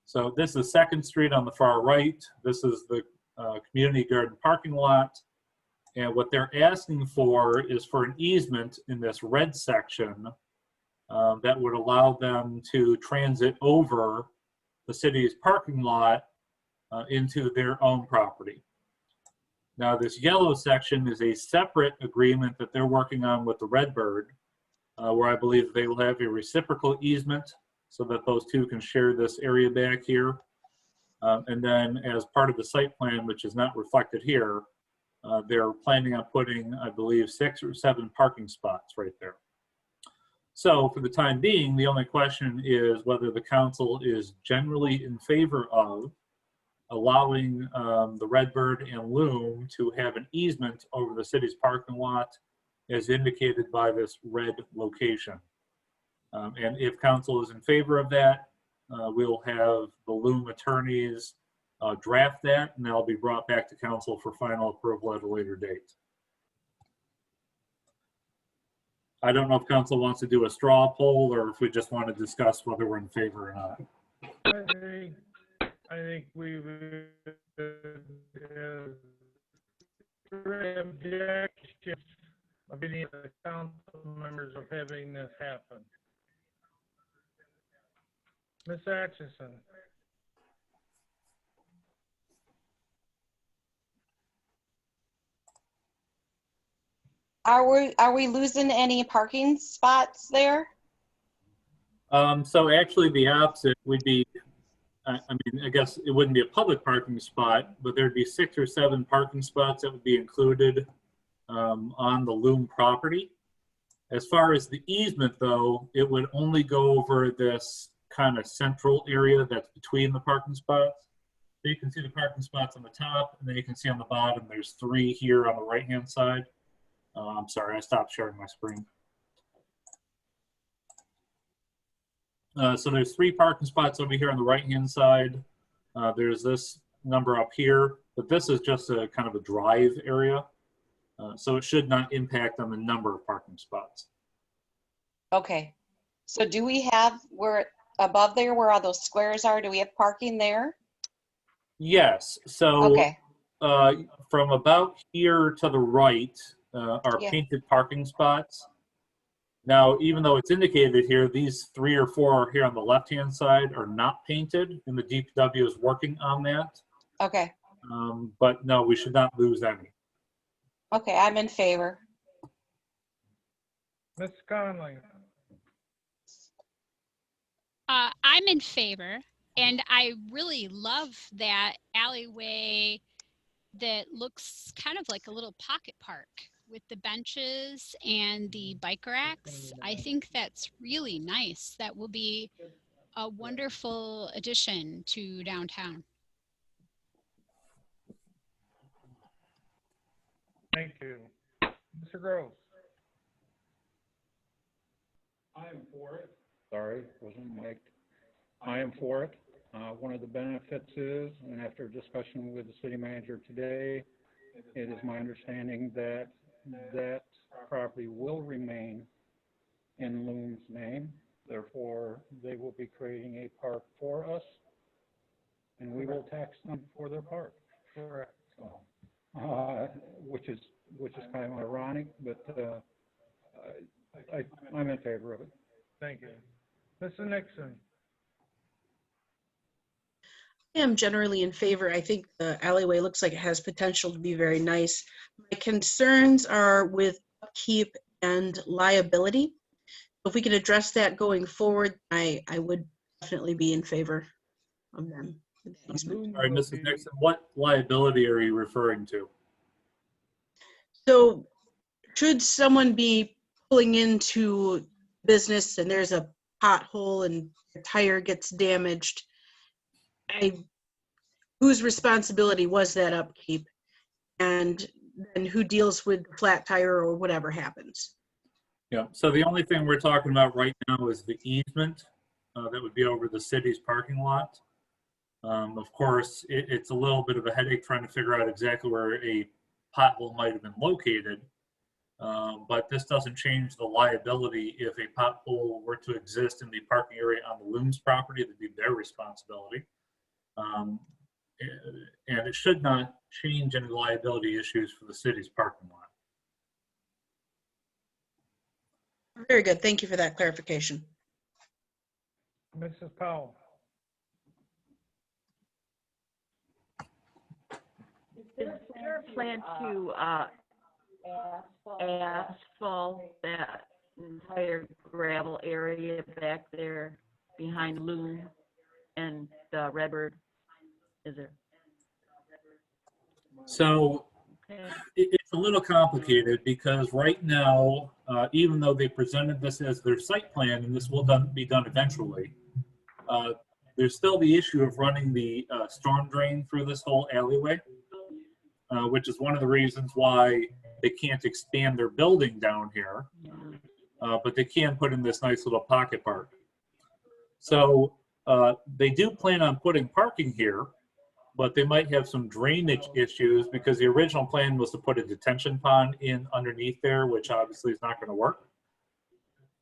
So this is 2nd Street on the far right. This is the community garden parking lot. And what they're asking for is for an easement in this red section that would allow them to transit over the city's parking lot into their own property. Now this yellow section is a separate agreement that they're working on with the Redbird, where I believe they will have a reciprocal easement so that those two can share this area back here. And then as part of the site plan, which is not reflected here, they're planning on putting, I believe, 6 or 7 parking spots right there. So for the time being, the only question is whether the council is generally in favor of allowing the Redbird and Loom to have an easement over the city's parking lot as indicated by this red location. And if council is in favor of that, we'll have the Loom attorneys draft that, and that'll be brought back to council for final approval at a later date. I don't know if council wants to do a straw poll or if we just want to discuss whether we're in favor or not. I think we would have objection of any of the council members of having this happen. Ms. Atchison. Are we losing any parking spots there? So actually the opposite would be, I mean, I guess it wouldn't be a public parking spot, but there'd be 6 or 7 parking spots that would be included on the Loom property. As far as the easement though, it would only go over this kind of central area that's between the parking spots. So you can see the parking spots on the top, and then you can see on the bottom, there's 3 here on the right-hand side. I'm sorry, I stopped sharing my screen. So there's 3 parking spots over here on the right-hand side. There's this number up here, but this is just a kind of a drive area. So it should not impact on the number of parking spots. Okay. So do we have, where above there where all those squares are, do we have parking there? Yes. So Okay. from about here to the right are Yeah. painted parking spots. Now, even though it's indicated here, these 3 or 4 here on the left-hand side are not painted, and the DPW is working on that. Okay. But no, we should not lose any. Okay, I'm in favor. Ms. Conley. I'm in favor, and I really love that alleyway that looks kind of like a little pocket park with the benches and the bike racks. I think that's really nice. That will be a wonderful addition to downtown. Thank you. Mr. Gross. I am for it. Sorry, wasn't mic'd. I am for it. One of the benefits is, and after discussion with the city manager today, it is my understanding that that property will remain in Loom's name. Therefore, they will be creating a park for us, and we will tax them for their park. Correct. So, which is kind of ironic, but I'm in favor of it. Thank you. Mr. Nixon. I am generally in favor. I think the alleyway looks like it has potential to be very nice. My concerns are with upkeep and liability. If we could address that going forward, I would definitely be in favor of them. All right, Mrs. Nixon, what liability are you referring to? So should someone be pulling into business and there's a pothole and a tire gets damaged, whose responsibility was that upkeep? And then who deals with the flat tire or whatever happens? Yeah, so the only thing we're talking about right now is the easement that would be over the city's parking lot. Of course, it's a little bit of a headache trying to figure out exactly where a pothole might have been located. But this doesn't change the liability. If a pothole were to exist in the parking area on the Loom's property, it'd be their responsibility. And it should not change any liability issues for the city's parking lot. Very good. Thank you for that clarification. Mrs. Powell. Is there a plan to asphalt that entire gravel area back there behind Loom and Redbird? Is there? So it's a little complicated because right now, even though they presented this as their site plan, and this will be done eventually, there's still the issue of running the storm drain through this whole alleyway, which is one of the reasons why they can't expand their building down here. but they can put in this nice little pocket park. So they do plan on putting parking here, but they might have some drainage issues because the original plan was to put a detention pond in underneath there, which obviously is not going to work.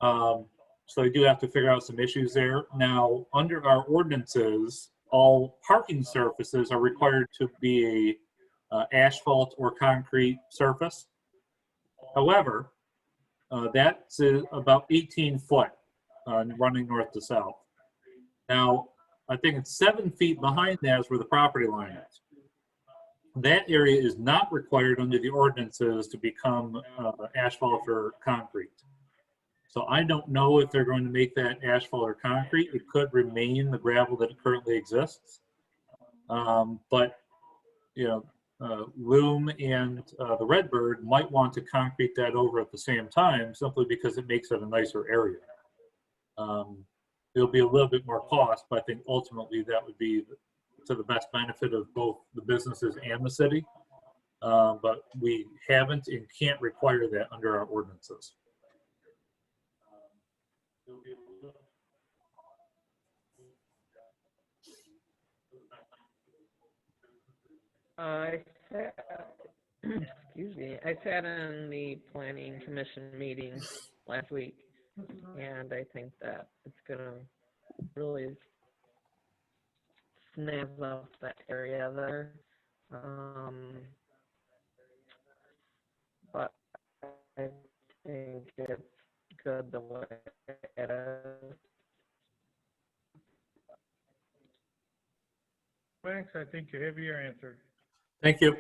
So they do have to figure out some issues there. Now, under our ordinances, all parking surfaces are required to be a asphalt or concrete surface. However, that's about 18 foot running north to south. Now, I think it's 7 feet behind that is where the property line is. That area is not required under the ordinances to become asphalt or concrete. So I don't know if they're going to make that asphalt or concrete. It could remain the gravel that currently exists. But, you know, Loom and the Redbird might want to concrete that over at the same time, simply because it makes it a nicer area. There'll be a little bit more cost, but I think ultimately that would be to the best benefit of both the businesses and the city. But we haven't and can't require that under our ordinances. I sat, excuse me, I sat in the planning commission meeting last week, and I think that it's gonna really snazz up that area there. But I think it's good the way it is. Thanks, I think you have your answer. Thank you.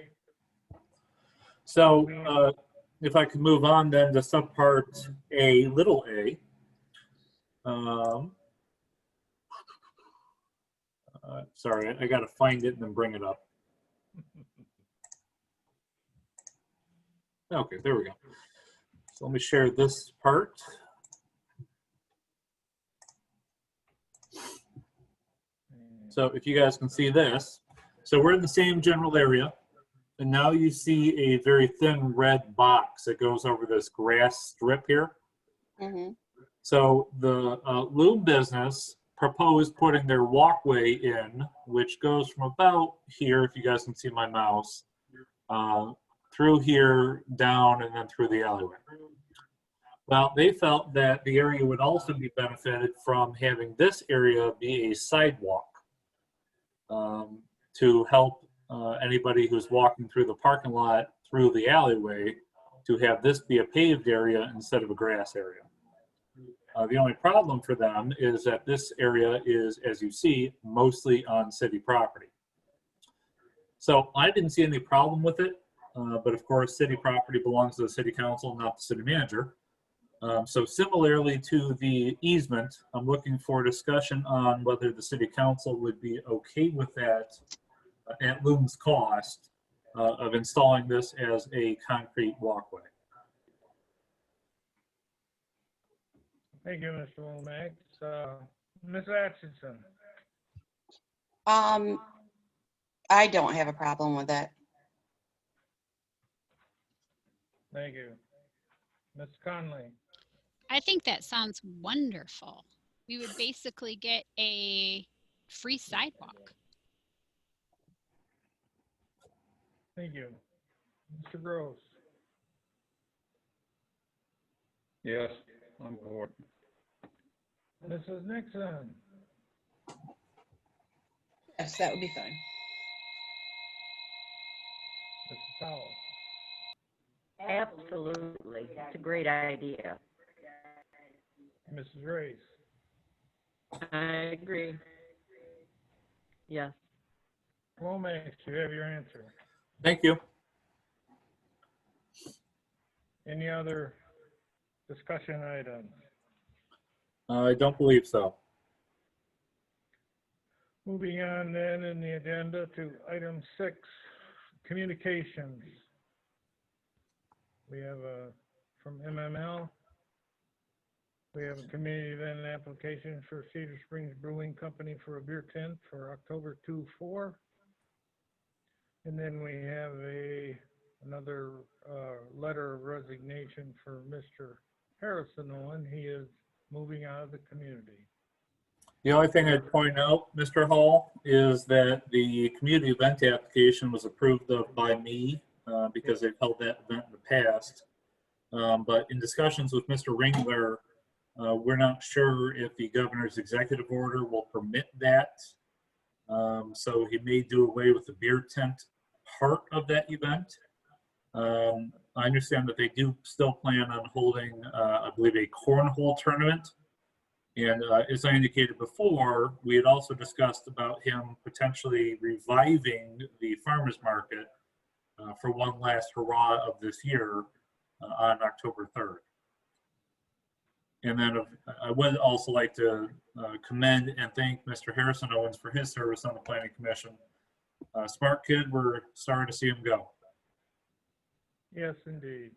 So if I could move on then to subpart A, little a. Sorry, I got to find it and then bring it up. Okay, there we go. So let me share this part. So if you guys can see this, so we're in the same general area, and now you see a very thin red box that goes over this grass strip here. Mm-hmm. So the Loom business proposed putting their walkway in, which goes from about here, if you guys can see my mouse, through here, down, and then through the alleyway. Well, they felt that the area would also be benefited from having this area be a sidewalk to help anybody who's walking through the parking lot through the alleyway, to have this be a paved area instead of a grass area. The only problem for them is that this area is, as you see, mostly on city property. So I didn't see any problem with it, but of course, city property belongs to the city council, not the city manager. So similarly to the easement, I'm looking for discussion on whether the city council would be okay with that at Loom's cost of installing this as a concrete walkway. Thank you, Mr. Womack. Ms. Atchison, I don't have a problem with it. thank you. Ms. Conley, I think that sounds wonderful. We would basically get a free sidewalk. thank you. Mr. Gross, Yes, I'm bored. Mrs. Nixon, Yes, that would be fine. Mrs. Powell, Absolutely. It's a great idea. Mrs. Race, I agree. Yes. Womack, you have your answer. Thank you. Any other discussion items? I don't believe so. Moving on then in the agenda to item 6, communications. We have from MML. We have a community event application for Cedar Springs Brewing Company for a beer tent for October 2-4. And then we have another letter of resignation for Mr. Harrison Owen, he is moving out of the community. The only thing I'd point out, Mr. Hall, is that the community event application was approved of by me because they've held that event in the past. But in discussions with Mr. Ringler, we're not sure if the governor's executive order will permit that. So he may do away with the beer tent part of that event. I understand that they do still plan on holding, I believe, a cornhole tournament. And as I indicated before, we had also discussed about him potentially reviving the farmers market for one last hurrah of this year on October 3rd. And then I would also like to commend and thank Mr. Harrison Owens for his service on the Planning Commission. Smart kid, we're sorry to see him go. Yes, indeed.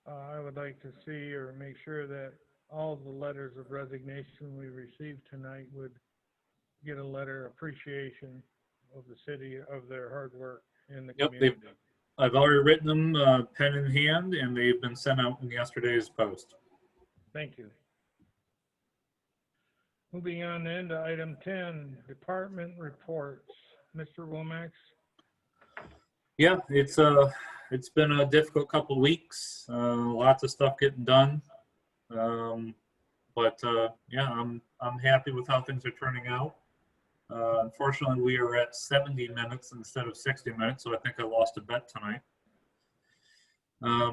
I would like to see or make sure that all the letters of resignation we received tonight would get a letter of appreciation of the city of their hard work in the community. I've already written them pen in hand, and they've been sent out in yesterday's post. Thank you. Moving on then to item 10, department reports. Mr. Womack. Yeah, it's been a difficult couple of weeks. Lots of stuff getting done. But yeah, I'm happy with how things are turning out. Unfortunately, we are at 70 minutes instead of 60 minutes, so I think I lost a bet tonight.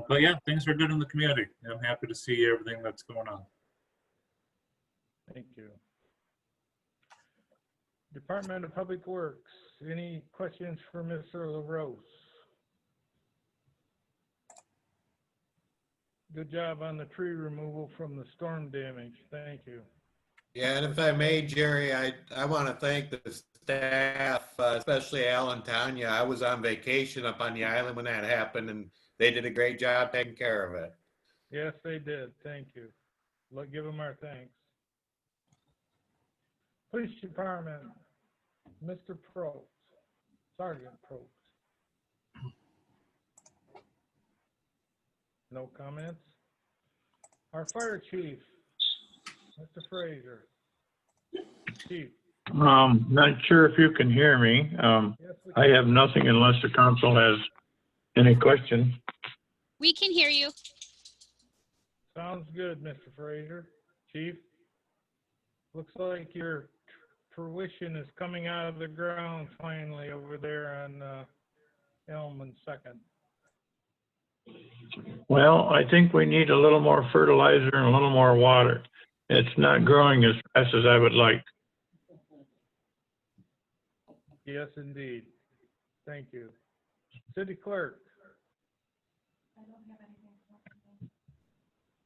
But yeah, things are good in the community. I'm happy to see everything that's going on. Thank you. Department of Public Works, any questions for Mr. LaRose? Good job on the tree removal from the storm damage. Thank you. Yeah, and if I may, Jerry, I want to thank the staff, especially Al and Tanya. I was on vacation up on the island when that happened, and they did a great job taking care of it. Yes, they did. Thank you. Give them our thanks. Police Department, Mr. Probst, Sergeant Probst. No comments? Our fire chief, Mr. Fraser. Chief. Not sure if you can hear me. I have nothing unless the council has any questions. We can hear you. Sounds good, Mr. Fraser. Chief, looks like your fruition is coming out of the ground finally over there on Elm and 2nd. Well, I think we need a little more fertilizer and a little more water. It's not growing as fast as I would like. Yes, indeed. Thank you. City Clerk.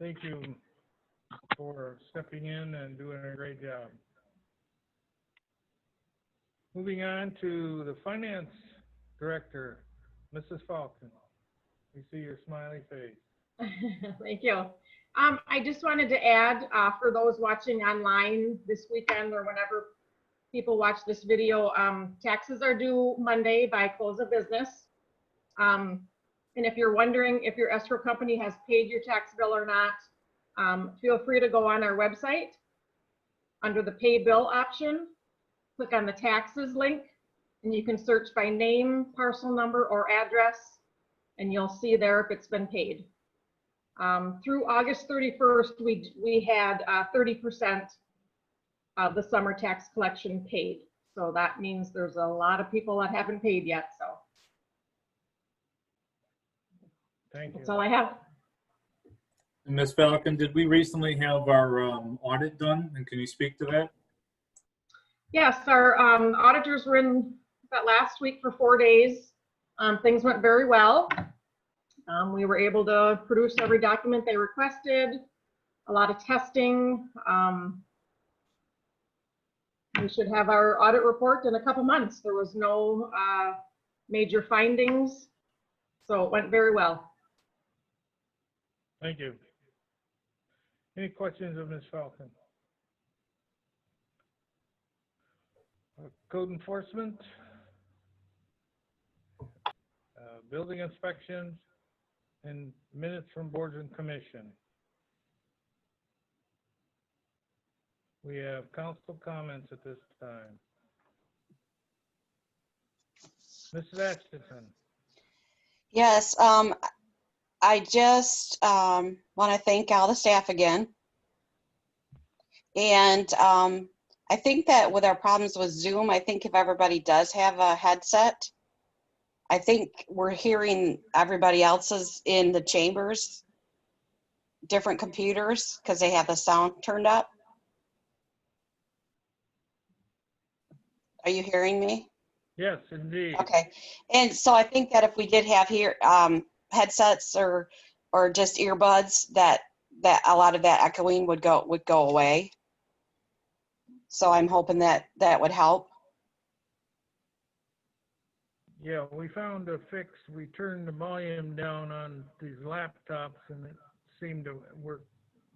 Thank you for stepping in and doing a great job. Moving on to the Finance Director, Mrs. Falcon. We see your smiley face. Thank you. I just wanted to add, for those watching online this weekend or whenever people watch this video, taxes are due Monday by close of business. And if you're wondering if your escrow company has paid your tax bill or not, feel free to go on our website under the pay bill option, click on the taxes link, and you can search by name, parcel number, or address, and you'll see there if it's been paid. Through August 31st, we had 30% of the summer tax collection paid. So that means there's a lot of people that haven't paid yet. So thank you. That's all I have. Ms. Falcon, did we recently have our audit done? And can you speak to that? Yes, our auditors were in that last week for 4 days. Things went very well. We were able to produce every document they requested, a lot of testing. We should have our audit report in a couple months. There was no major findings, so it went very well. Thank you. Any questions of Ms. Falcon? Code enforcement, building inspections, and minutes from boards and commission. We have council comments at this time. Mrs. Atchison. Yes, I just want to thank all the staff again. And I think that with our problems with Zoom, I think if everybody does have a headset, I think we're hearing everybody else's in the chambers, different computers, because they have the sound turned up. Are you hearing me? Yes, indeed. Okay. And so I think that if we did have here headsets or just earbuds, that a lot of that echoing would go away. So I'm hoping that would help. Yeah, we found a fix. We turned the volume down on these laptops and it seemed to work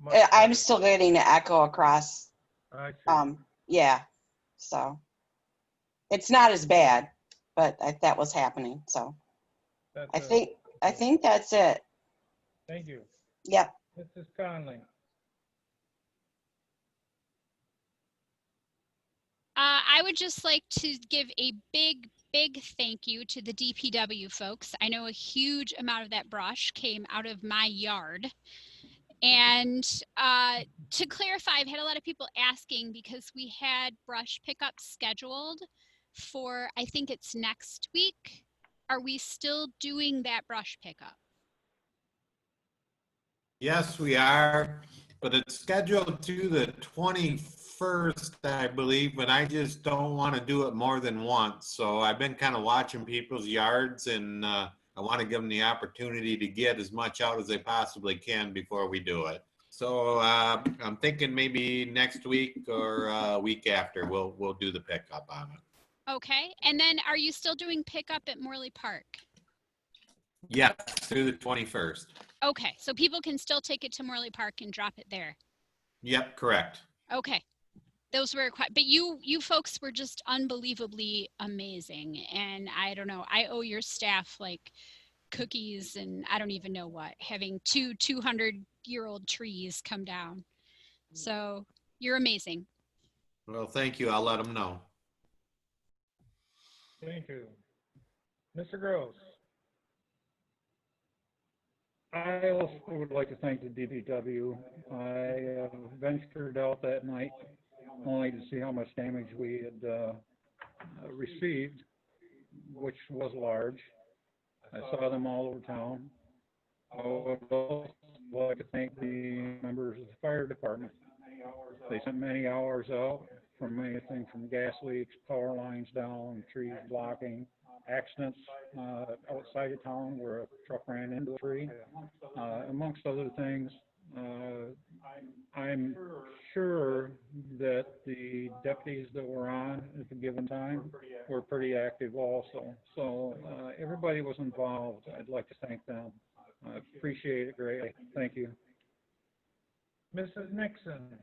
much I'm better. still getting an echo across. I see. Yeah. So it's not as bad, but that was happening. So That's I think that's it. Thank you. Yep. Mrs. Conley. I would just like to give a big thank you to the DPW folks. I know a huge amount of that brush came out of my yard. And to clarify, I've had a lot of people asking because we had brush pickup scheduled for, I think it's next week. Are we still doing that brush pickup? Yes, we are, but it's scheduled to the 21st, I believe, but I just don't want to do it more than once. So I've been kind of watching people's yards, and I want to give them the opportunity to get as much out as they possibly can before we do it. So I'm thinking maybe next week or week after we'll do the pickup on it. Okay, and then are you still doing pickup at Morley Park? Yes, through the 21st. Okay, so people can still take it to Morley Park and drop it there. Yep, correct. Okay, those were quite, but you folks were just unbelievably amazing. And I don't know, I owe your staff like cookies and I don't even know what, having 200-year-old trees come down. So you're amazing. Well, thank you. I'll let them know. Thank you. Mr. Gross. I also would like to thank the DPW. I ventured out that night only to see how much damage we had received, which was large. I saw them all over town. I would also like to thank the members of the fire department. They spent many hours out from anything from gas leaks, power lines down, trees blocking, accidents outside of town where a truck ran into a tree, amongst other things. I'm sure that the deputies that were on at the given time were pretty active also. So everybody was involved. I'd like to thank them. I appreciate it greatly. Thank you. Mrs. Nixon.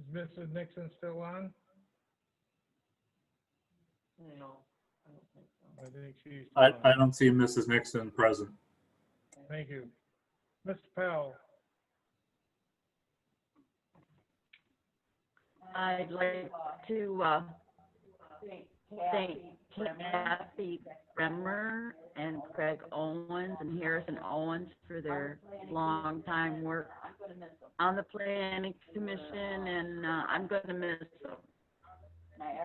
Is Mrs. Nixon still on? No, I don't think so. I think she's. I don't see Mrs. Nixon present. Thank you. Mr. Powell. I'd like to thank Kathy Bremer and Craig Owens and Harrison Owens for their long time work on the planning commission, and I'm going to miss them.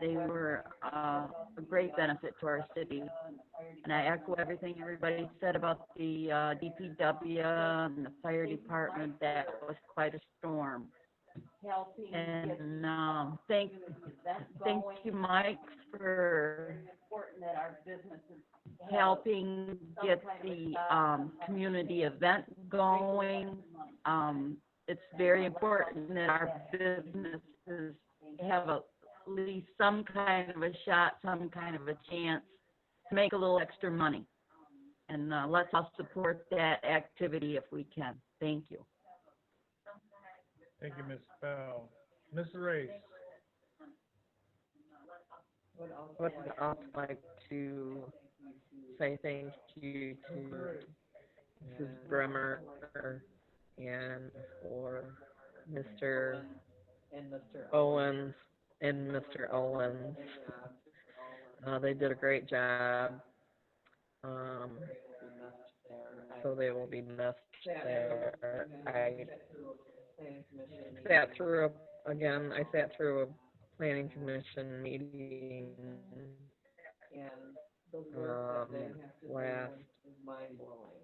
They were a great benefit to our city, and I echo everything everybody said about the DPW and the fire department. That was quite a storm. And thank you, Mike, for helping get the community event going. It's very important that our businesses have at least some kind of a shot, some kind of a chance to make a little extra money. And let's all support that activity if we can. Thank you. Thank you, Ms. Powell. Ms. Race. Would also like to say thank you to Mrs. Bremer and for Mr. Owens and Mr. Owens. They did a great job. So they will be missed there. I sat through a planning commission meeting last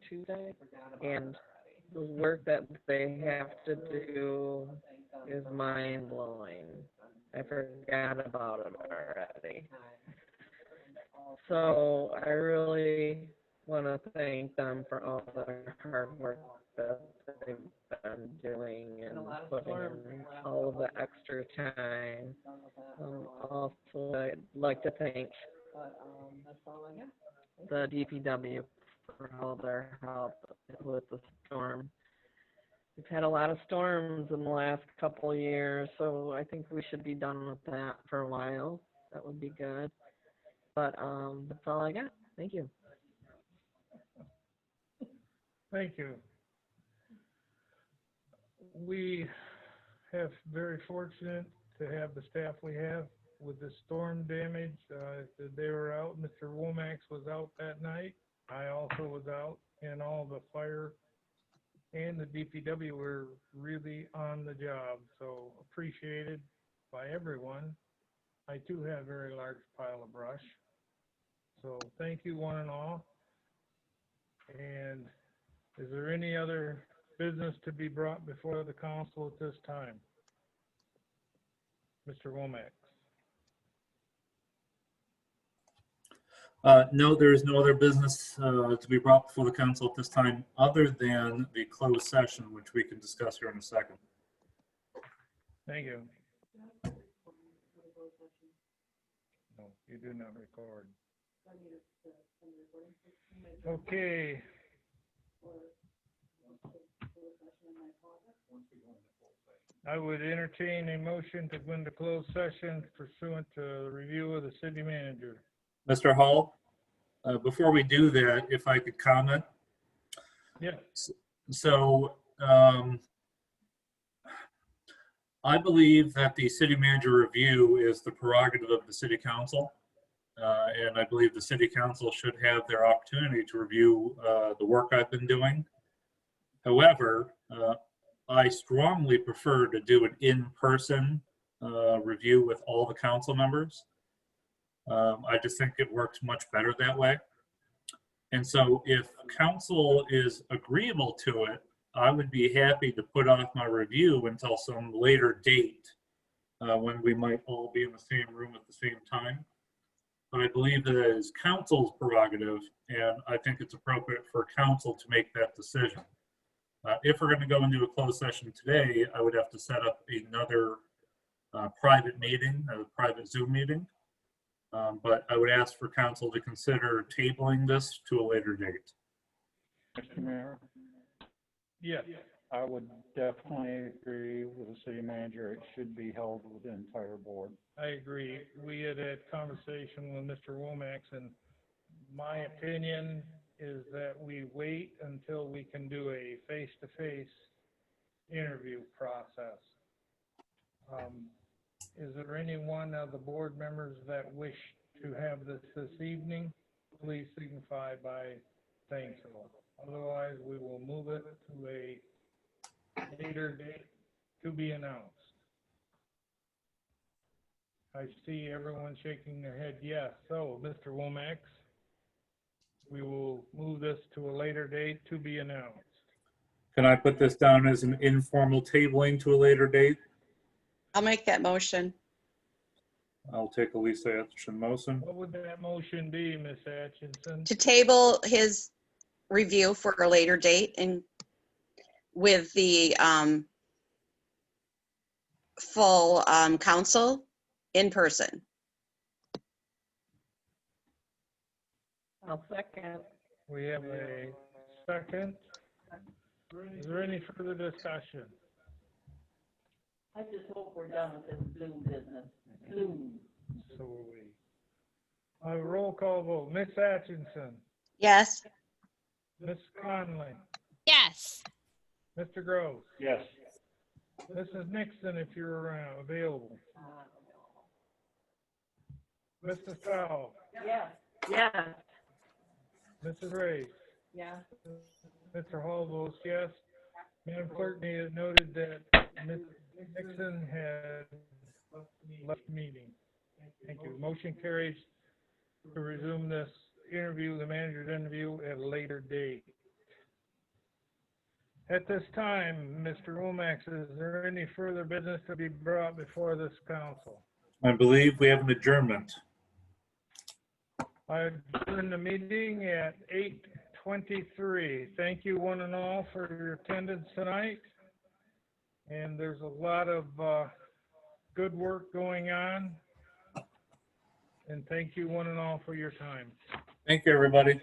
Tuesday, and the work that they have to do is mind-blowing. I forgot about it already. So I really want to thank them for all their hard work that they've been doing and putting in all of the extra time. Also, I'd like to thank the DPW for all their help with the storm. We've had a lot of storms in the last couple of years, so I think we should be done with that for a while. That would be good. But that's all I got. Thank you. Thank you. We have very fortunate to have the staff we have with the storm damage. They were out. Mr. Womack was out that night. I also was out, and all the fire and the DPW were really on the job. So appreciated by everyone. I too have a very large pile of brush. So thank you one and all. And is there any other business to be brought before the council at this time? Mr. Womack. No, there is no other business to be brought before the council at this time, other than the closed session, which we can discuss here in a second. Thank you. No, you do not record. Okay. I would entertain a motion to go into closed session pursuant to the review of the city manager. Mr. Hall, before we do that, if I could comment. Yes. So I believe that the city manager review is the prerogative of the city council. And I believe the city council should have their opportunity to review the work I've been doing. However, I strongly prefer to do an in-person review with all the council members. I just think it works much better that way. And so if council is agreeable to it, I would be happy to put off my review until some later date when we might all be in the same room at the same time. But I believe that it is council's prerogative, and I think it's appropriate for council to make that decision. If we're going to go into a closed session today, I would have to set up another private meeting, a private Zoom meeting. But I would ask for council to consider tabling this to a later date. Mr. Mayor, Yes. I would definitely agree with the city manager. It should be held with the entire board. I agree. We had a conversation with Mr. Womack, and my opinion is that we wait until we can do a face-to-face interview process. Is there any one of the board members that wish to have this evening? Please signify by saying so. Otherwise, we will move it to a later date to be announced. I see everyone shaking their head yes. So, Mr. Womack, we will move this to a later date to be announced. Can I put this down as an informal tabling to a later date? I'll make that motion. I'll take Elisa Atchison motion. What would that motion be, Ms. Atchison? To table his review for a later date and with the full council in person. I'll second. We have a second. Is there any further discussion? I just hope we're done with this Zoom business. Zoom. So are we. A roll call vote. Ms. Atchison, Yes. Ms. Conley, Yes. Mr. Groves, Yes. Mrs. Nixon, if you're available. Mr. Fowle, Yes. Yes. Mrs. Ray, Yeah. Mr. Hall votes yes. Madam Clerk, may it noted that Ms. Nixon had left the meeting. Thank you. Motion carries to resume this interview, the manager's interview, at a later date. At this time, Mr. Lomax, is there any further business to be brought before this council? I believe we have an adjournment. I adjourn the meeting at 8:23. Thank you one and all for your attendance tonight. And there's a lot of good work going on. And thank you one and all for your time. Thank you, everybody.